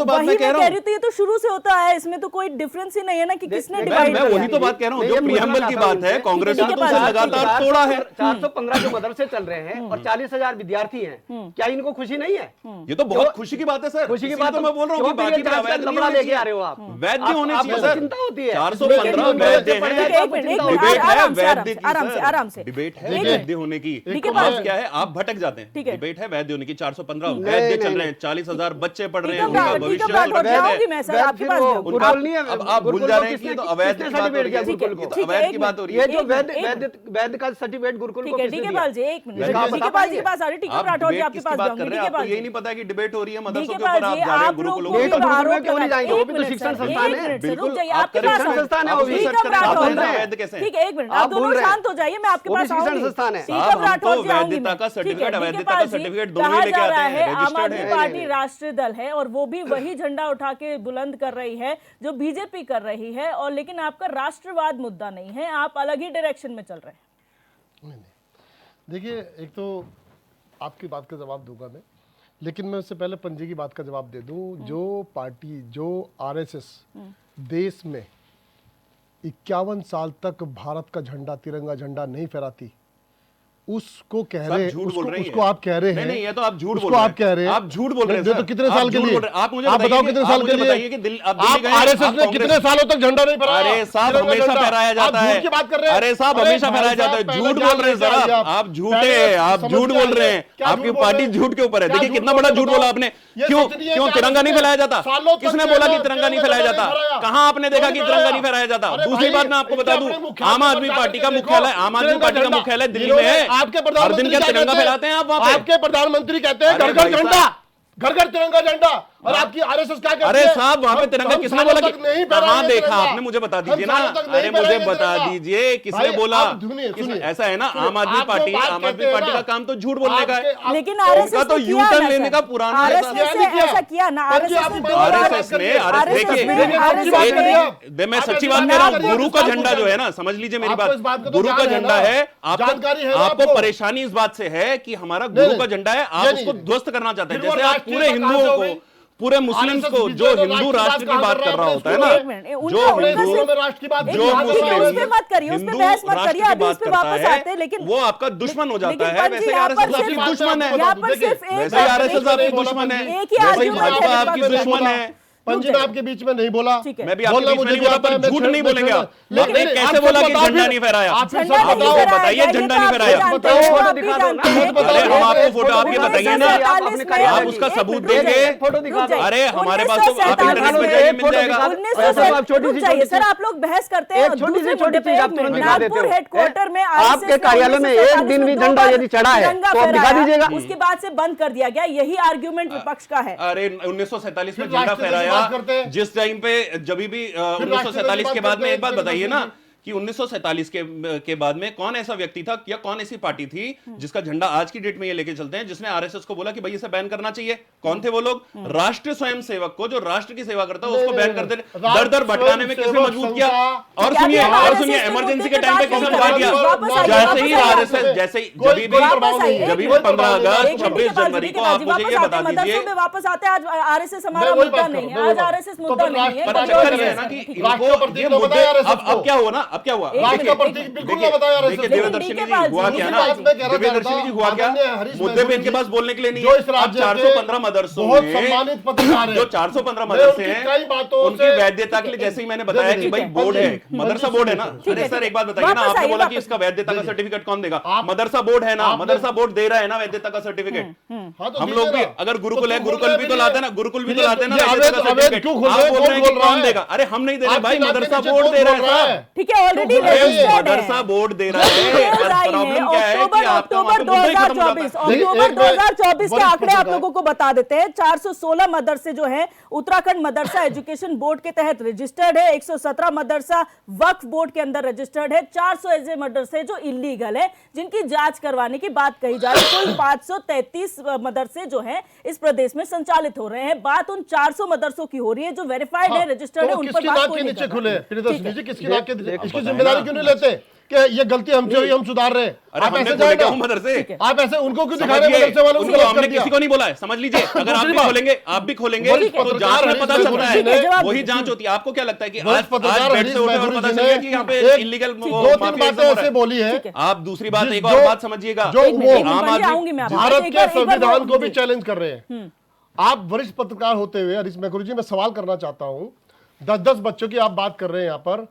तो बात मैं कह रहा हूं, ये तो शुरू से होता है, इसमें तो कोई डिफरेंस ही नहीं है ना कि किसने डिवाइड किया। मैं वही तो बात कह रहा हूं, जो प्रियम्बल की बात है, कांग्रेस ने तो उसे लगातार तोड़ा है। 415 जो मदरसे चल रहे हैं और 40,000 विद्यार्थी हैं, क्या इनको खुशी नहीं है? ये तो बहुत खुशी की बात है सर, खुशी की बात तो मैं बोल रहा हूँ कि बाकी पे अवैध लफड़ा लेके आ रहे हो आप, वैध होने चाहिए सर। चिंता होती है 415 वैध है, आराम से डिबेट है वैध होने की। बात क्या है, आप भटक जाते हैं। डिबेट है वैध होने की, 415 वैध चल रहे हैं, 40,000 बच्चे पढ़ रहे हैं, उनका भविष्य अब आप भूल जा रहे हैं कि तो अवैध की बात हो रही है, अवैध की बात हो रही है। ये जो वैद का सर्टिफिकेट गुरुकुल को किसने दिया? एक मिनट, के पास ये पास आ रही, ठीक है, राठौर जी आपके पास जाऊंगी, ठीक है, यही नहीं पता कि डिबेट हो रही है मदरसों के ऊपर, आप जा रहे हैं गुरुकुलों के ऊपर। गुरुकुल क्यों नहीं जाएंगे? वो भी तो शिक्षण संस्थान है, बिल्कुल आपके पास संस्थान है, वो भी वैध कैसे? ठीक है, एक मिनट, आप दोनों शांत हो जाइए, मैं आपके पास आऊंगी। संस्थान है, वैधता का सर्टिफिकेट, अवैधता का सर्टिफिकेट दोनों लेके आते हैं, आम आदमी पार्टी राष्ट्रीय दल है और वो भी वही झंडा उठा के बुलंद कर रही है जो बीजेपी कर रही है, और लेकिन आपका राष्ट्रवाद मुद्दा नहीं है, आप अलग ही डायरेक्शन में चल रहे हैं। देखिए, एक तो आपकी बात का जवाब दूंगा मैं, लेकिन मैं उससे पहले पंजे की बात का जवाब दे दूं। जो पार्टी, जो आरएसएस देश में 51 साल तक भारत का झंडा, तिरंगा झंडा नहीं फहराती, उसको कह रहे हैं, उसको आप कह रहे हैं। नहीं, ये तो आप झूठ बोल रहे हैं, आप कह रहे हैं, आप झूठ बोल रहे हैं। तो कितने साल के लिए? आप मुझे बताओ कितने साल के लिए? आप आरएसएस ने कितने सालों तक झंडा नहीं फहराया? अरे साहब, हमेशा फहराया जाता है। झूठ की बात कर रहे हैं। अरे साहब, हमेशा फहराया जाता है। झूठ बोल रहे हैं सर, आप झूठे, आप झूठ बोल रहे हैं, आपकी पार्टी झूठ के ऊपर है। देखिए कितना बड़ा झूठ बोला आपने। क्यों तिरंगा नहीं फैलाया जाता? किसने बोला कि तिरंगा नहीं फैलाया जाता? कहां आपने देखा कि तिरंगा नहीं फहराया जाता? दूसरी बात मैं आपको बता दूं, आम आदमी पार्टी का मुख्यालय दिल्ली में है। हर दिन क्या तिरंगा फैलाते हैं आप वहां पे? आपके प्रधानमंत्री कहते हैं घर घर झंडा, घर घर तिरंगा झंडा, और आपकी आरएसएस क्या कहती है? अरे साहब, वहां पे तिरंगा किसने बोला कि कहां देखा आपने? मुझे बता दीजिए ना। अरे मुझे बता दीजिए किसने बोला? ऐसा है ना, आम आदमी पार्टी का काम तो झूठ बोलने का है, लेकिन आरएसएस तो यू टर्न लेने का पुराना ऐसा किया ना। आरएसएस ने, देखिए मैं सच्ची बात कह रहा हूँ, गुरु का झंडा जो है ना, समझ लीजिए मेरी बात, गुरु का झंडा है। आपको परेशानी इस बात से है कि हमारा गुरु का झंडा है, आप उसको ध्वस्त करना चाहते हैं। जैसे आप पूरे मुस्लिम्स को, जो हिंदू राष्ट्र की बात कर रहा होता है ना, एक मिनट, जो उनका राष्ट्र की बात एक जो मिनट, मुस्लिम उस पे मत करिए, उस पे बहस मत करिए, अभी उस पे वापस आते हैं, लेकिन वो आपका दुश्मन हो जाता लेकिन है। पंजी, वैसे यहाँ पर आरएसएस आपकी सिर्फ- दुश्मन है, यहाँ पर सिर्फ एक वैसे आरएसएस आपकी दुश्मन है, एक ही वैसे ही argument है भाजपा मेरे आपकी पास। दुश्मन है। पंजी मैं आपके बीच में नहीं बोला, ठीक है। मैं भी आपके बोलना बीच में मुझे नहीं बोला, आता है, पर झूठ नहीं बोलेंगे आप। लेकिन आपने कैसे बोला कि झंडा नहीं फहराया? आप फिर झंडा सब नहीं बताओ, फहराया बताइए, गया, ये झंडा तो नहीं आप फहराया। जानते बताओ, हैं, फोटो आप भी दिखा दो जानते ना। हैं। अरे हम आपको फोटो, आप ये उन्नीस सौ बताइए ना, सैंतालीस में- आप उसका एक सबूत मिनट, रुक देंगे? जाइए, फोटो दिखा रुक दो। जाइए। अरे हमारे पास तो आप 1947 इंटरनेट पे में- जाइए, मिल जाएगा। 1947 रुक जाइए सर, आप लोग बहस करते हैं एक छोटी दूसरे सी छोटी मुद्दे पे। चीज आप एक तुरंत मिनट, दिखा देते नागपुर हो। हेडक्वार्टर में आपके कार्यालय में एक दिन भी झंडा यदि चढ़ा है तिरंगा तो आप दिखा फहराया, दीजिएगा। उसके बाद से बंद कर दिया गया, यही आर्ग्यूमेंट विपक्ष का है। अरे 1947 में फिर झंडा राष्ट्रपति की फहराया, बात करते हैं। जिस टाइम पे जब भी 1947 के बाद में, एक बात बताइए ना कि 1947 के बाद में कौन ऐसा व्यक्ति था या कौन ऐसी पार्टी थी जिसका झंडा आज की डेट में ये लेके चलते हैं, जिसने आरएसएस को बोला कि भाई इसे बैन करना चाहिए? कौन थे वो लोग? राष्ट्रीय स्वयंसेवक को, जो राष्ट्र की सेवा करता है, उसको बैन कर दे। दर दर भटकाने में किसने मजबूत किया? और सुनिए, और सुनिए, इमरजेंसी के टाइम पे किसने भटका दिया? जैसे ही आरएसएस, जैसे ही जब भी 15 अगस्त 26 जनवरी को आप मुझे ये बता दीजिए। में वापस आते हैं, आज आरएसएस हमारा मैं वही मुद्दा बात नहीं कर है, रहा हूं, आज मैं आरएसएस तो मुद्दा फिर नहीं है। राष्ट्र पर चक्कर ये है ना कि राष्ट्रपति ये को मुद्दे, बताया RSS अब क्या हुआ ना, अब क्या हुआ? राष्ट्र का प्रतीक बिल्कुल ना बताया RSS देखिए को। देवदर्शनी लेकिन जी हुआ क्या ना, बात मैं कह रहा देवदर्शनी जी हुआ क्या? आदरणीय हरीश मुद्दे पे महमूद इनके जी, पास बोलने के लिए नहीं जो इस है। अब राज्य के 415 मदरसों बहुत में, सम्मानित पत्रकार हैं, जो 415 मैं मदरसे उनकी हैं, कई बातों उनकी से- वैधता के लिए, जैसे ही मैंने बताया कि भाई बोर्ड है, मदरसा बोर्ड है ना। अरे सर एक बात बताइए ना, वापस आपने आइए, बोला कि वापस। इसका वैधता का सर्टिफिकेट कौन देगा? आप- मदरसा बोर्ड है ना, आपने- मदरसा बोर्ड दे रहा है ना वैधता का सर्टिफिकेट। हाँ, तो हम दीजिए लोग भी ना। अगर तो गुरुकुल है, तुम गुरुकुल बोल भी रहे तो हैं, लाते ना, गुरुकुल भी तो ये- लाते ना ये वैधता अवैध- का अवैध सर्टिफिकेट। क्यों खोल आप रहे हैं? बोल रहे हैं कि कौन बोल कौन रहा देगा? है? अरे हम नहीं दे रहे आपके भाई, नाक के मदरसा नीचे बोर्ड कौन दे रहा बोल है रहा साहब। है? ठीक है, ऑलरेडी मदरसा बोर्ड दे रहा है। प्रॉब्लम क्या है कि आपका वहाँ अक्टूबर पे मुद्दा ही खत्म हो जाता 2024 है। अक्टूबर एक- 2024 के वरिष्ठ आंकड़े आप पत्रकार- लोगों को बता देते हैं। 416 मदरसे जो है उत्तराखंड मदरसा एजुकेशन बोर्ड के तहत रजिस्टर्ड है, 117 मदरसा वक्फ बोर्ड के अंदर रजिस्टर्ड है, 400 ऐसे मदरसे जो इलीगल है, जिनकी जांच करवाने की बात कही जा रही है। कुल 533 मदरसे जो है इस प्रदेश में संचालित हो रहे हैं। बात उन 400 मदरसों की हो रही है जो वेरीफाइड है, रजिस्टर्ड है, तो उन पर किसकी बात नाक कोई के नहीं नीचे कर खुले रहा। हैं? प्रियदर्शनी ठीक है। जी, किसकी नाक के नीचे? इसकी बताएं जिम्मेदारी ना। क्यों नहीं लेते कि ये गलती हमसे हुई, हम सुधार रहे हैं? अरे आप हमने ऐसे बोले जाए क्या ना? हूँ मदरसे? आप ऐसे उनको क्यों दिखा रहे हैं? समझिए, मदरसे वालों को उनको गलत हमने कर दिया। किसी को नहीं बोला है, समझ लीजिए। अगर आप दूसरी भी बात- खोलेंगे, आप भी खोलेंगे वरिष्ठ तो पत्रकार जांच में हरीश पता महमूद चलता जी ने- है, जवाब वही दीजिए। जांच होती है। आपको क्या लगता है कि वरिष्ठ आज पत्रकार बेड हरीश से उठे और महमूद पता जी चल ने गया कि यहाँ पे एक- इलीगल दो तीन बातें ऐसे बोली है। आप दूसरी बात, जिस- एक और जो- बात समझिएगा, जो एक मिनट, वो एक मिनट, आम पंडित, आदमी- आऊंगी मैं आपके पास। भारत एक के बार- एक बार संविधान को वो- भी चैलेंज कर रहे हैं। आप वरिष्ठ पत्रकार होते हुए हरीश महमूद जी, मैं सवाल करना चाहता हूं, 10-10 बच्चों की आप बात कर रहे हैं यहाँ पर,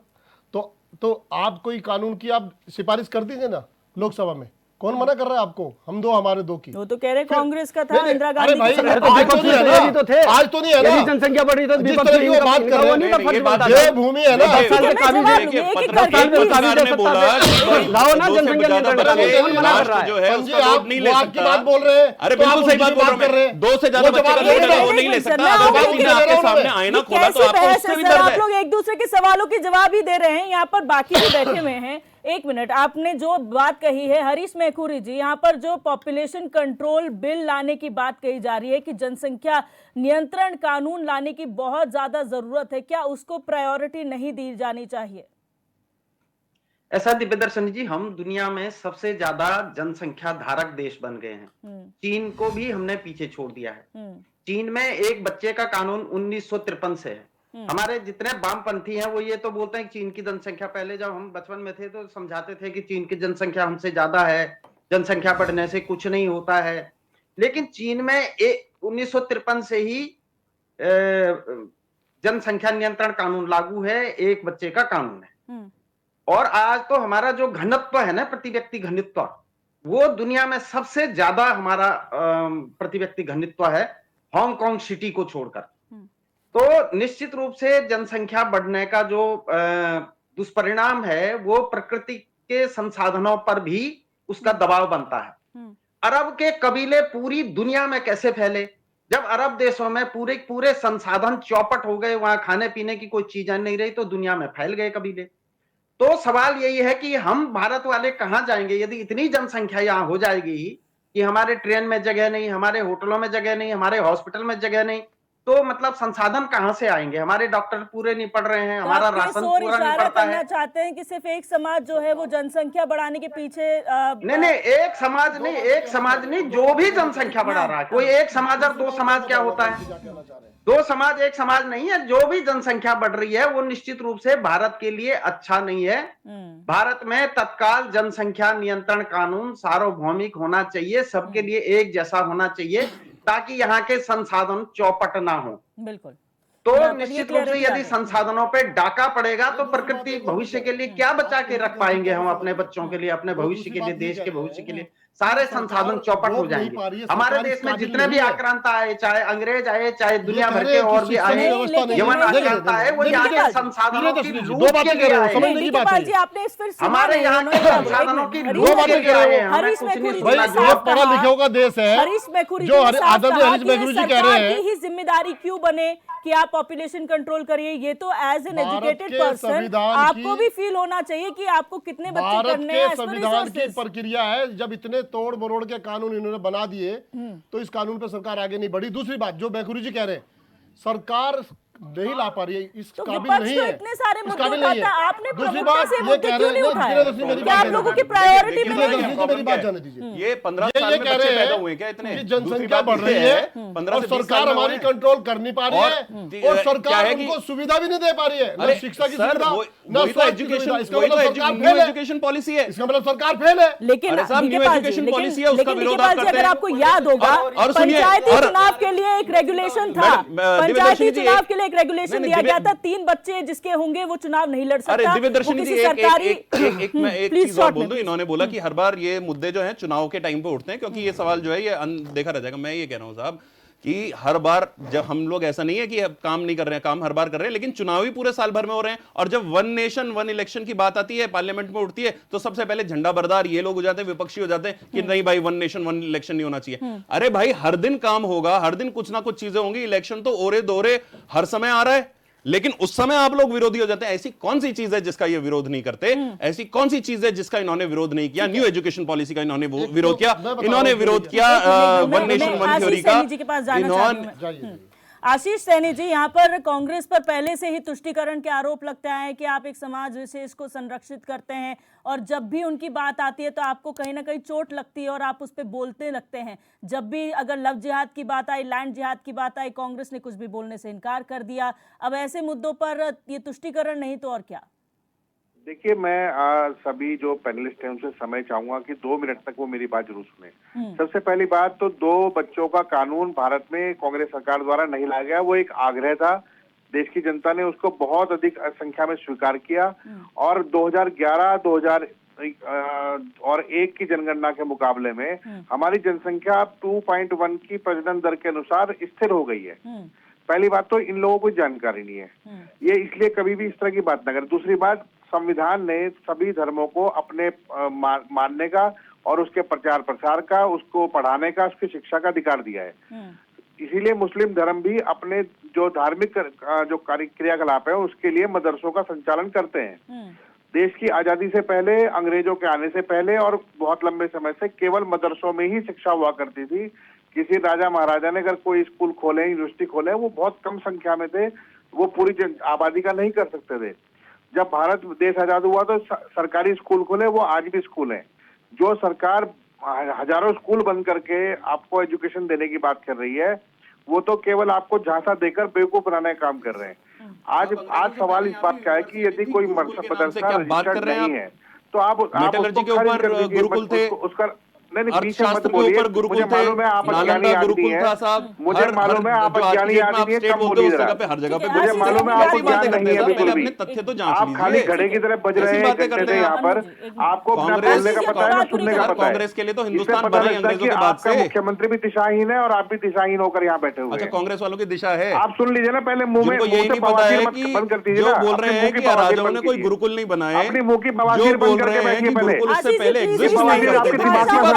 तो आप कोई कानून की आप सिफारिश कर दीजिए ना लोकसभा में। कौन मना कर रहा है आपको? हम दो, हमारे दो की। वो तो कह रहे कांग्रेस का था, नहीं, नहीं, इंदिरा अरे गांधी भाई, की आज सरकार तो था। नहीं है ना। यही तो थे। आज तो नहीं है ना। यदि जनसंख्या बढ़ रही तो जिस विपक्ष तरह की वो इनका- बात इनका कर रहे वो हैं, नहीं था, नहीं, फर्ज ये बात- बनता था। ये भूमि है ना। दस साल मैं के काबिज जवाब है। दूंगी, एक-एक पत्रकार करके ने please। सरकार ने बोला कि लाओ ना दो से जनसंख्या ज्यादा नियंत्रण बच्चे कानून, कौन मना कर रहा है? राष्ट्र जो है पंजी, उसका आप वोट नहीं ले वो आपकी सकता। बात बोल रहे हैं, अरे तो बिल्कुल आप सही उनकी बात बोल बात कर रहे रहे हैं। हैं। 2 से ज्यादा वो बच्चे का जवाब वोट दे है, रहे वो हैं। नहीं ले एक सकता। मिनट, अगर मैं बाकी ने आऊंगी, आपके मैं सामने आऊंगी। आईना ये खोला तो कैसी आपको बहस उससे है भी सर? दर्द आप है। लोग एक दूसरे के सवालों के जवाब ही दे रहे हैं, यहाँ पर बाकी भी बैठे हुए हैं। एक मिनट, आपने जो बात कही है हरीश महमूद जी, यहाँ पर जो पॉपुलेशन कंट्रोल बिल लाने की बात कही जा रही है कि जनसंख्या नियंत्रण कानून लाने की बहुत ज्यादा जरूरत है, क्या उसको प्रायोरिटी नहीं दी जानी चाहिए? ऐसा दिव्यदर्शनी जी, हम दुनिया में सबसे ज्यादा जनसंख्या धारक देश बन गए हैं। चीन को भी हमने पीछे छोड़ दिया है। चीन में एक बच्चे का कानून 1953 से है। हमारे जितने वामपंथी हैं वो ये तो बोलते हैं कि चीन की जनसंख्या, पहले जब हम बचपन में थे तो समझाते थे कि चीन की जनसंख्या हमसे ज्यादा है, जनसंख्या बढ़ने से कुछ नहीं होता है। लेकिन चीन में 1953 से ही जनसंख्या नियंत्रण कानून लागू है, एक बच्चे का कानून है। और आज तो हमारा जो घनत्व है ना, प्रति व्यक्ति घनत्व, वो दुनिया में सबसे ज्यादा हमारा प्रति व्यक्ति घनत्व है, हांगकांग सिटी को छोड़कर। तो निश्चित रूप से जनसंख्या बढ़ने का जो दुष्परिणाम है वो प्रकृति के संसाधनों पर भी उसका दबाव बनता है। अरब के कबीले पूरी दुनिया में कैसे फैले? जब अरब देशों में पूरे पूरे संसाधन चौपट हो गए, वहां खाने पीने की कोई चीज नहीं रही, तो दुनिया में फैल गए कबीले। तो सवाल यही है कि हम भारत वाले कहां जाएंगे यदि इतनी जनसंख्या यहां हो जाएगी कि हमारे ट्रेन में जगह नहीं, हमारे होटलों में जगह नहीं, हमारे हॉस्पिटल में जगह नहीं, तो मतलब संसाधन कहाँ से आएंगे? हमारे डॉक्टर पूरे नहीं पढ़ रहे हैं, हमारा आप किस राशन ओर पूरा नहीं इशारा पड़ता करना है। चाहते हैं कि सिर्फ एक समाज जो है वो जनसंख्या बढ़ाने के पीछे नहीं, एक समाज नहीं, जो भी जनसंख्या बढ़ा रहा है, कोई एक समाज और दो समाज क्या होता है? दो समाज एक समाज नहीं है। जो भी जनसंख्या बढ़ रही है वो निश्चित रूप से भारत के लिए अच्छा नहीं है। भारत में तत्काल जनसंख्या नियंत्रण कानून सार्वभौमिक होना चाहिए, सबके लिए एक जैसा होना चाहिए, ताकि यहाँ के संसाधन चौपट ना हो। बिल्कुल। तो बिल्कुल, ये निश्चित रूप से clarity आ यदि गई। संसाधनों पे डाका पड़ेगा तो प्रकृति भविष्य के लिए क्या बचा के रख पाएंगे हम अपने बच्चों के लिए, अपने भविष्य के लिए, देश के भविष्य के लिए? सारे संसाधन चौपट हो जाएंगे। हमारे देश में जितने भी आक्रांत आए, चाहे अंग्रेज आए, चाहे दुनिया भर के और भी आए, यमन आक्रांत आए, वो यहाँ के संसाधनों की लूट के लिए आए। डीकेपाल जी, आपने इस फिर सुना हमारे नहीं, यहाँ उन्होंने के क्या बोला? संसाधनों एक की मिनट, लूट के लिए आए हैं, हमें हरीश कुछ नहीं मेखुरी सुना जी ने जो ये साफ पढ़ा कहा- लिखा का देश है। हरीश मेखुरी जो जी ने साफ आदरणीय कहा हरीश कि ये मेखुरी जी कह सरकार रहे हैं की ही जिम्मेदारी क्यों बने कि आप पॉपुलेशन कंट्रोल करिए। ये तो एज एन भारत एजुकेटेड के पर्सन संविधान आपको की- भी फील होना चाहिए कि आपको कितने बच्चे भारत करने के हैं as per संविधान की resources। प्रक्रिया है। जब इतने तोड़ मरोड़ के कानून इन्होंने बना दिए तो इस कानून पे सरकार आगे नहीं बढ़ी। दूसरी बात जो बेखुरी जी कह रहे हैं, सरकार नहीं ला पा रही है, इस तो काबिल विपक्ष नहीं तो है, इतने सारे इस मुद्दे काबिल नहीं उठाता है, है। आपने दूसरी प्रमुखता बात से ये मुद्दे कह क्यों रहे नहीं हैं, उठाए? धीरे धीरे मेरी क्या बात आप लोगों जाने की प्रायोरिटी देखिए, में दीजिए, नहीं देखिए, है? धीरे मेरी बात क्या जाने दीजिए। ये 15 ये साल में कह बच्चे रहे पैदा हैं हुए हैं क्या इतने? कि दूसरी जनसंख्या बात बढ़ रही ये है 15 और से 20 सरकार साल में हमारी हुए हैं। कंट्रोल कर नहीं पा रही और है और क्या सरकार है कि- उनको सुविधा भी नहीं दे पा रही है, न अरे शिक्षा की सर, सुविधा, वो- न वही तो स्वास्थ्य की एजुकेशन, सुविधा। इसका वही तो मतलब सरकार न्यू फेल है। एजुकेशन पॉलिसी है। इसका मतलब सरकार फेल है। लेकिन अरे साहब, न्यू डीकेपाल जी, एजुकेशन लेकिन पॉलिसी है, उसका विरोध आप डीकेपाल जी, करते अगर हैं। आपको याद होगा और सुनिए, पंचायती और- चुनाव के लिए एक रेगुलेशन था, मैडम, दिव्यदर्शनी पंचायती जी, चुनाव के लिए एक रेगुलेशन नहीं, दिया दिव्य- गया था, 3 बच्चे जिसके होंगे वो चुनाव नहीं लड़ सकता। अरे वो दिव्यदर्शनी जी, किसी एक सरकारी मैं एक प्लीज चीज और शॉर्ट बोल में दूं। प्लीज। इन्होंने बोला कि हर बार ये मुद्दे जो हैं चुनाव के टाइम पे उठते हैं, क्योंकि ये सवाल जो है ये देखा रह जाएगा। मैं ये कह रहा हूं साहब कि हर बार जब हम लोग, ऐसा नहीं है कि अब काम नहीं कर रहे हैं, काम हर बार कर रहे हैं, लेकिन चुनाव ही पूरे साल भर में हो रहे हैं। और जब वन नेशन वन इलेक्शन की बात आती है, पार्लियामेंट में उठती है, तो सबसे पहले झंडा बरदार ये लोग हो जाते हैं, विपक्षी हो जाते हैं कि नहीं भाई वन नेशन वन इलेक्शन नहीं होना चाहिए। अरे भाई, हर दिन काम होगा, हर दिन कुछ ना कुछ चीजें होंगी। इलेक्शन तो ओरे दोरे हर समय आ रहा है, लेकिन उस समय आप लोग विरोधी हो जाते हैं। ऐसी कौन सी चीज है जिसका ये विरोध नहीं करते? ऐसी कौन सी चीज है जिसका इन्होंने विरोध नहीं किया? न्यू एजुकेशन पॉलिसी का इन्होंने विरोध किया, इन्होंने विरोध किया वन नेशन वन थ्योरी का। आशीष सैनी जी के पास जाना चाह रही हूं मैं। आशीष सैनी जी, यहाँ पर कांग्रेस पर पहले से ही तुष्टीकरण के आरोप लगते हैं कि आप एक समाज विशेष को संरक्षित करते हैं, और जब भी उनकी बात आती है तो आपको कहीं ना कहीं चोट लगती है और आप उस पर बोलते लगते हैं। जब भी अगर लव जिहाद की बात आई, लैंड जिहाद की बात आई, कांग्रेस ने कुछ भी बोलने से इनकार कर दिया। अब ऐसे मुद्दों पर ये तुष्टीकरण नहीं तो और क्या? देखिए, मैं सभी जो पैनलिस्ट हैं उनसे समय चाहूंगा कि 2 मिनट तक वो मेरी बात जरूर सुने। सबसे पहली बात तो 2 बच्चों का कानून भारत में कांग्रेस सरकार द्वारा नहीं लाया गया, वो एक आग्रह था। देश की जनता ने उसको बहुत अधिक संख्या में स्वीकार किया और 2011, 2001 की जनगणना के मुकाबले में हमारी जनसंख्या 2.1 की प्रजनन दर के अनुसार स्थिर हो गई है। पहली बात तो इन लोगों को जानकारी नहीं है, ये इसलिए कभी भी इस तरह की बात ना करें। दूसरी बात, संविधान ने सभी धर्मों को अपने मानने का और उसके प्रचार प्रसार का, उसको पढ़ाने का, उसकी शिक्षा का अधिकार दिया है। इसीलिए मुस्लिम धर्म भी अपने जो धार्मिक जो क्रियाकलाप है उसके लिए मदरसों का संचालन करते हैं। देश की आजादी से पहले, अंग्रेजों के आने से पहले और बहुत लंबे समय से केवल मदरसों में ही शिक्षा हुआ करती थी। किसी राजा महाराजा ने अगर कोई स्कूल खोले, यूनिवर्सिटी खोले, वो बहुत कम संख्या में थे, वो पूरी आबादी का नहीं कर सकते थे। जब भारत देश आजाद हुआ तो सरकारी स्कूल खोले, वो आज भी स्कूल हैं। जो सरकार हजारों स्कूल बंद करके आपको एजुकेशन देने की बात कर रही है, वो तो केवल आपको झांसा देकर बेवकूफ बनाने का काम कर रहे हैं। आज सवाल इस बात का है कि यदि कोई मदरसा रजिस्टर्ड नहीं है तो आप मेटलर्जी के ऊपर गुरुकुल थे, उसका नहीं, अर्थशास्त्र के ऊपर गुरुकुल थे, नालंदा गुरुकुल था साहब। मुझे मालूम है आप अज्ञानी आदमी हैं, कम बोलिए जरा। हर जगह पे मुझे मालूम है आपको ज्ञान नहीं है बिल्कुल भी। तथ्य तो जांच आप खाली घड़े की तरह बज रहे हैं घंटे से यहाँ पर। आपको अपना बोलने का पता है ना सुनने का पता है। कांग्रेस के लिए तो हिंदुस्तान भर ही अंग्रेजों के बाद से। मुख्यमंत्री भी दिशाहीन है और आप भी दिशाहीन होकर यहाँ बैठे हुए अच्छा, हैं। कांग्रेस वालों की दिशा है, आप सुन लीजिए ना, पहले मुंह में यही नहीं पता है कि बंद कर दीजिए जो ना। बोल रहे हैं कि राजाओं ने कोई गुरुकुल नहीं बनाए, अपनी मुंह की जो बवासीर बोल बंद रहे करके हैं कि बैठिए पहले। गुरुकुल इससे पहले आशीष जी, एग्जिस्ट please, नहीं please, करते आपकी थे। दिमाग ऐसी में बात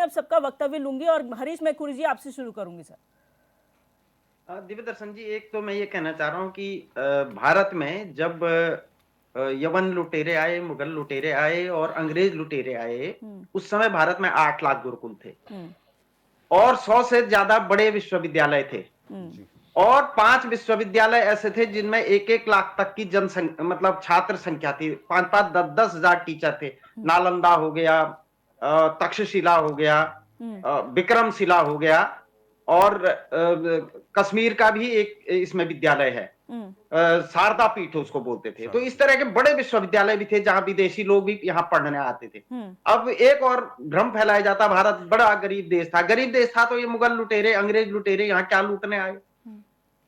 बाद में अब सबका वक्तव्य लूंगी और हरीश मैकुरी जी आपसे शुरू करूंगी सर। दिव्य दर्शन जी, एक तो मैं ये कहना चाह रहा हूँ कि भारत में जब यवन लुटेरे आए, मुगल लुटेरे आए और अंग्रेज लुटेरे आए, उस समय भारत में 8 लाख गुरुकुल थे और 100 से ज्यादा बड़े विश्वविद्यालय थे और 5 विश्वविद्यालय ऐसे थे जिनमें 1-1 लाख तक की जनसंख्या, मतलब छात्र संख्या थी। 5-5, 10-10 हजार टीचर थे। नालंदा हो गया, तक्षशिला हो गया, विक्रमशिला हो गया और कश्मीर का भी एक इसमें विद्यालय है, शारदा पीठ उसको बोलते थे। तो इस तरह के बड़े विश्वविद्यालय भी थे जहां विदेशी लोग भी यहाँ पढ़ने आते थे। अब एक और भ्रम फैलाया जाता, भारत बड़ा गरीब देश था। गरीब देश था तो ये मुगल लुटेरे, अंग्रेज लुटेरे यहाँ क्या लूटने आए?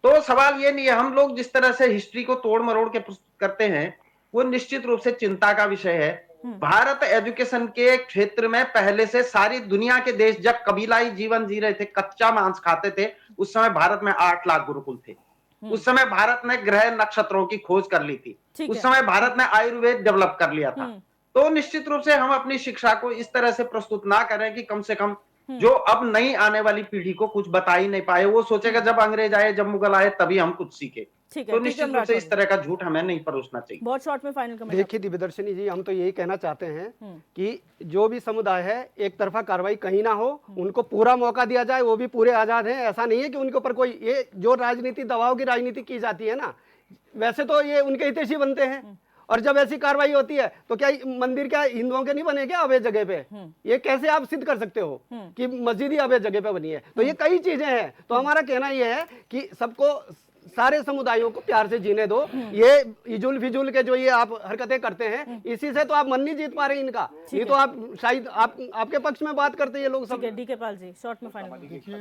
तो सवाल ये नहीं है। हम लोग जिस तरह से हिस्ट्री को तोड़ मरोड़ के प्रस्तुत करते हैं वो निश्चित रूप से चिंता का विषय है। भारत एजुकेशन के क्षेत्र में पहले से सारी दुनिया के देश जब कबीलाई जीवन जी रहे थे, कच्चा मांस खाते थे, उस समय भारत में 8 लाख गुरुकुल थे। उस समय भारत ने ग्रह नक्षत्रों की खोज कर ली थी। उस समय भारत ने आयुर्वेद डेवलप कर लिया था। तो निश्चित रूप से हम अपनी शिक्षा को इस तरह से प्रस्तुत ना करें कि कम से कम जो अब नई आने वाली पीढ़ी को कुछ बता ही नहीं पाए, वो सोचेगा जब अंग्रेज आए, जब मुगल आए तभी हम कुछ सीखे। तो निश्चित रूप से इस तरह का झूठ हमें नहीं परोसना चाहिए। बहुत शॉर्ट में फाइनल कमेंट। देखिए दिव्यदर्शनी जी, हम तो यही कहना चाहते हैं कि जो भी समुदाय है एक तरफा कार्रवाई कहीं ना हो, उनको पूरा मौका दिया जाए। वो भी पूरे आजाद हैं। ऐसा नहीं है कि उनके ऊपर कोई ये जो राजनीति, दबाव की राजनीति की जाती है ना, वैसे तो ये उनके हितैषी बनते हैं। और जब ऐसी कार्रवाई होती है तो क्या मंदिर क्या हिंदुओं के नहीं बने क्या अवैध जगह पे? ये कैसे आप सिद्ध कर सकते हो कि मस्जिद ही अवैध जगह पे बनी है? तो ये कई चीजें हैं। तो हमारा कहना ये है कि सबको, सारे समुदायों को प्यार से जीने दो। ये इजुल फिजुल के जो ये आप हरकतें करते हैं, इसी से तो आप मन नहीं जीत पा रहे इनका। नहीं तो आप शायद आपके पक्ष में बात करते हैं ये लोग सब। डीके पाल जी, शॉर्ट में फाइनल। देखिए,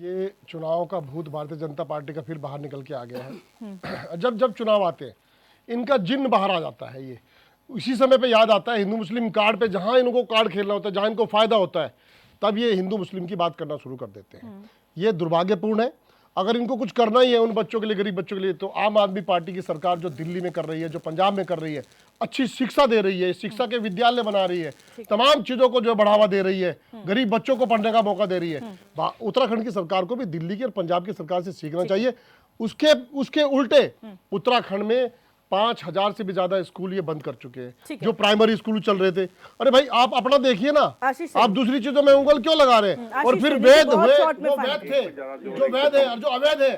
ये चुनाव का भूत भारतीय जनता पार्टी का फिर बाहर निकल के आ गया है। जब जब चुनाव आते हैं इनका जिन्न बाहर आ जाता है। ये उसी समय पे याद आता है हिंदू मुस्लिम कार्ड पे, जहां इनको कार्ड खेलना होता है, जहां इनको फायदा होता है, तब ये हिंदू मुस्लिम की बात करना शुरू कर देते हैं। ये दुर्भाग्यपूर्ण है। अगर इनको कुछ करना ही है उन बच्चों के लिए, गरीब बच्चों के लिए, तो आम आदमी पार्टी की सरकार जो दिल्ली में कर रही है, जो पंजाब में कर रही है, अच्छी शिक्षा दे रही है, शिक्षा के विद्यालय बना रही है, तमाम चीजों को जो बढ़ावा दे रही है, गरीब बच्चों को पढ़ने का मौका दे रही है। उत्तराखंड की सरकार को भी दिल्ली की और पंजाब की सरकार से सीखना चाहिए। उसके उल्टे उत्तराखंड में 5000 से भी ज्यादा स्कूल ये बंद कर चुके हैं, जो प्राइमरी स्कूल चल रहे थे। अरे भाई, आप अपना देखिए ना, आप दूसरी चीजों में उंगल क्यों लगा रहे हैं? और फिर वेद हुए, जो वेद थे, जो वेद है और जो अवैध है,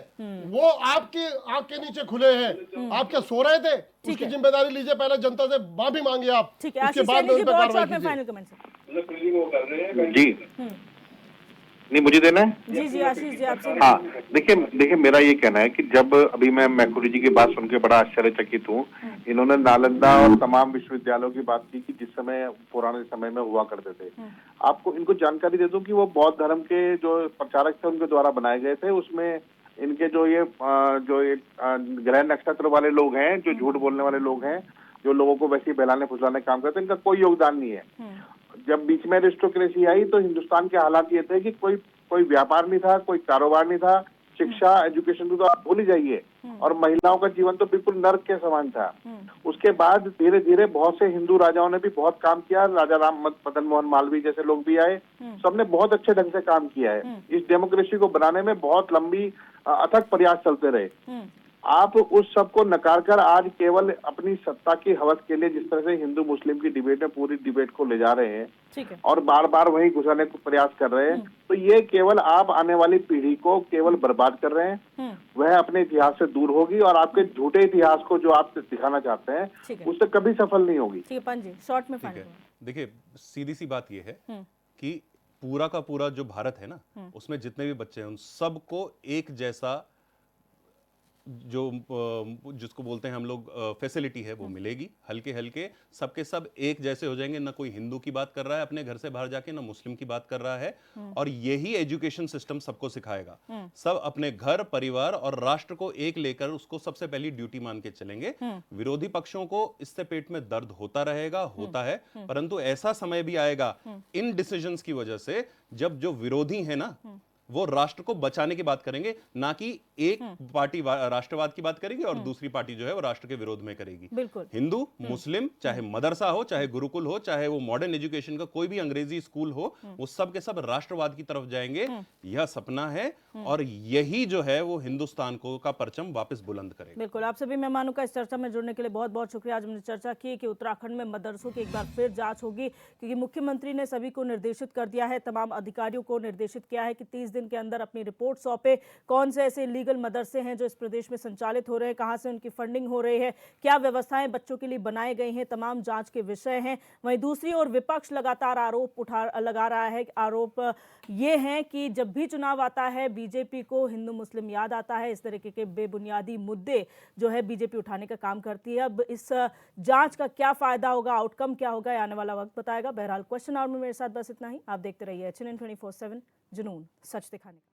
वो आपकी आंख के नीचे खुले हैं। आप क्या सो रहे थे? उसकी जिम्मेदारी लीजिए, पहले जनता से माफी मांगिए आप, उसके बाद में उन पर कार्रवाई कीजिए। जी नहीं, मुझे देना है। जी आशीष जी, आपसे। हाँ, देखिए मेरा ये कहना है कि जब अभी मैं मैकुरी जी की बात सुन के बड़ा आश्चर्यचकित हूँ। इन्होंने नालंदा और तमाम विश्वविद्यालयों की बात की कि जिस समय पुराने समय में हुआ करते थे। आपको इनको जानकारी दे दूं कि वो बौद्ध धर्म के जो प्रचारक थे उनके द्वारा बनाए गए थे। उसमें इनके जो ये ग्रह नक्षत्र वाले लोग हैं, जो झूठ बोलने वाले लोग हैं, जो लोगों को वैसे ही बहलाने फुसलाने काम करते हैं, इनका कोई योगदान नहीं है। जब बीच में एरिस्टोक्रेसी आई तो हिंदुस्तान के हालात ये थे कि कोई व्यापार नहीं था, कोई कारोबार नहीं था, शिक्षा, एजुकेशन तो आप भूल ही जाइए, और महिलाओं का जीवन तो बिल्कुल नर्क के समान था। उसके बाद धीरे धीरे बहुत से हिंदू राजाओं ने भी बहुत काम किया। राजा राम मदन मोहन मालवीय जैसे लोग भी आए, सबने बहुत अच्छे ढंग से काम किया है। इस डेमोक्रेसी को बनाने में बहुत लंबी अथक प्रयास चलते रहे। आप उस सब को नकार कर आज केवल अपनी सत्ता की हवस के लिए जिस तरह से हिंदू मुस्लिम की डिबेट में पूरी डिबेट को ले जा रहे हैं और बार बार वही घुसाने को प्रयास कर रहे हैं, तो ये केवल आप आने वाली पीढ़ी को केवल बर्बाद कर रहे हैं। वह अपने इतिहास से दूर होगी और आपके झूठे इतिहास को जो आप दिखाना चाहते हैं उससे कभी सफल नहीं होगी। शॉर्ट में देखिए, सीधी सी बात यह है कि पूरा का पूरा जो भारत है ना, उसमें जितने भी बच्चे हैं उन सबको एक जैसा जो जिसको बोलते हैं हम लोग फैसिलिटी है वो मिलेगी। हल्के हल्के सबके सब एक जैसे हो जाएंगे। ना कोई हिंदू की बात कर रहा है अपने घर से बाहर जाके, ना मुस्लिम की बात कर रहा है। और यही एजुकेशन सिस्टम सबको सिखाएगा। सब अपने घर, परिवार और राष्ट्र को एक लेकर उसको सबसे पहली ड्यूटी मान के चलेंगे। विरोधी पक्षों को इससे पेट में दर्द होता रहेगा, होता है, परंतु ऐसा समय भी आएगा इन डिसीजंस की वजह से जब जो विरोधी है ना वो राष्ट्र को बचाने की बात करेंगे, ना कि एक पार्टी राष्ट्रवाद की बात करेगी और दूसरी पार्टी जो है वो राष्ट्र के विरोध में करेगी। हिंदू, मुस्लिम, चाहे मदरसा हो, चाहे गुरुकुल हो, चाहे वो मॉडर्न एजुकेशन का कोई भी अंग्रेजी स्कूल हो, वो सब के सब राष्ट्रवाद की तरफ जाएंगे। यह सपना है और यही जो है वो हिंदुस्तान को का परचम वापस बुलंद करेगा। बिल्कुल, आप सभी मेहमानों का इस चर्चा में जुड़ने के लिए बहुत बहुत शुक्रिया। आज हमने चर्चा की कि उत्तराखंड में मदरसों की एक बार फिर जांच होगी, क्योंकि मुख्यमंत्री ने सभी को निर्देशित कर दिया है, तमाम अधिकारियों को निर्देशित किया है कि 30 दिन के अंदर अपनी रिपोर्ट सौंपे। कौन से ऐसे इलीगल मदरसे हैं जो इस प्रदेश में संचालित हो रहे हैं, कहाँ से उनकी फंडिंग हो रही है, क्या व्यवस्थाएं बच्चों के लिए बनाई गई हैं, तमाम जांच के विषय हैं। वहीं दूसरी ओर विपक्ष लगातार आरोप लगा रहा है। आरोप ये हैं कि जब भी चुनाव आता है बीजेपी को हिंदू मुस्लिम याद आता है, इस तरीके के बेबुनियादी मुद्दे जो है बीजेपी उठाने का काम करती है। अब इस जांच का क्या फायदा होगा, आउटकम क्या होगा, आने वाला वक्त बताएगा। बहरहाल क्वेश्चन आवर में मेरे साथ बस इतना ही। आप देखते रहिए HNN 24/7 जुनून सच दिखाने का।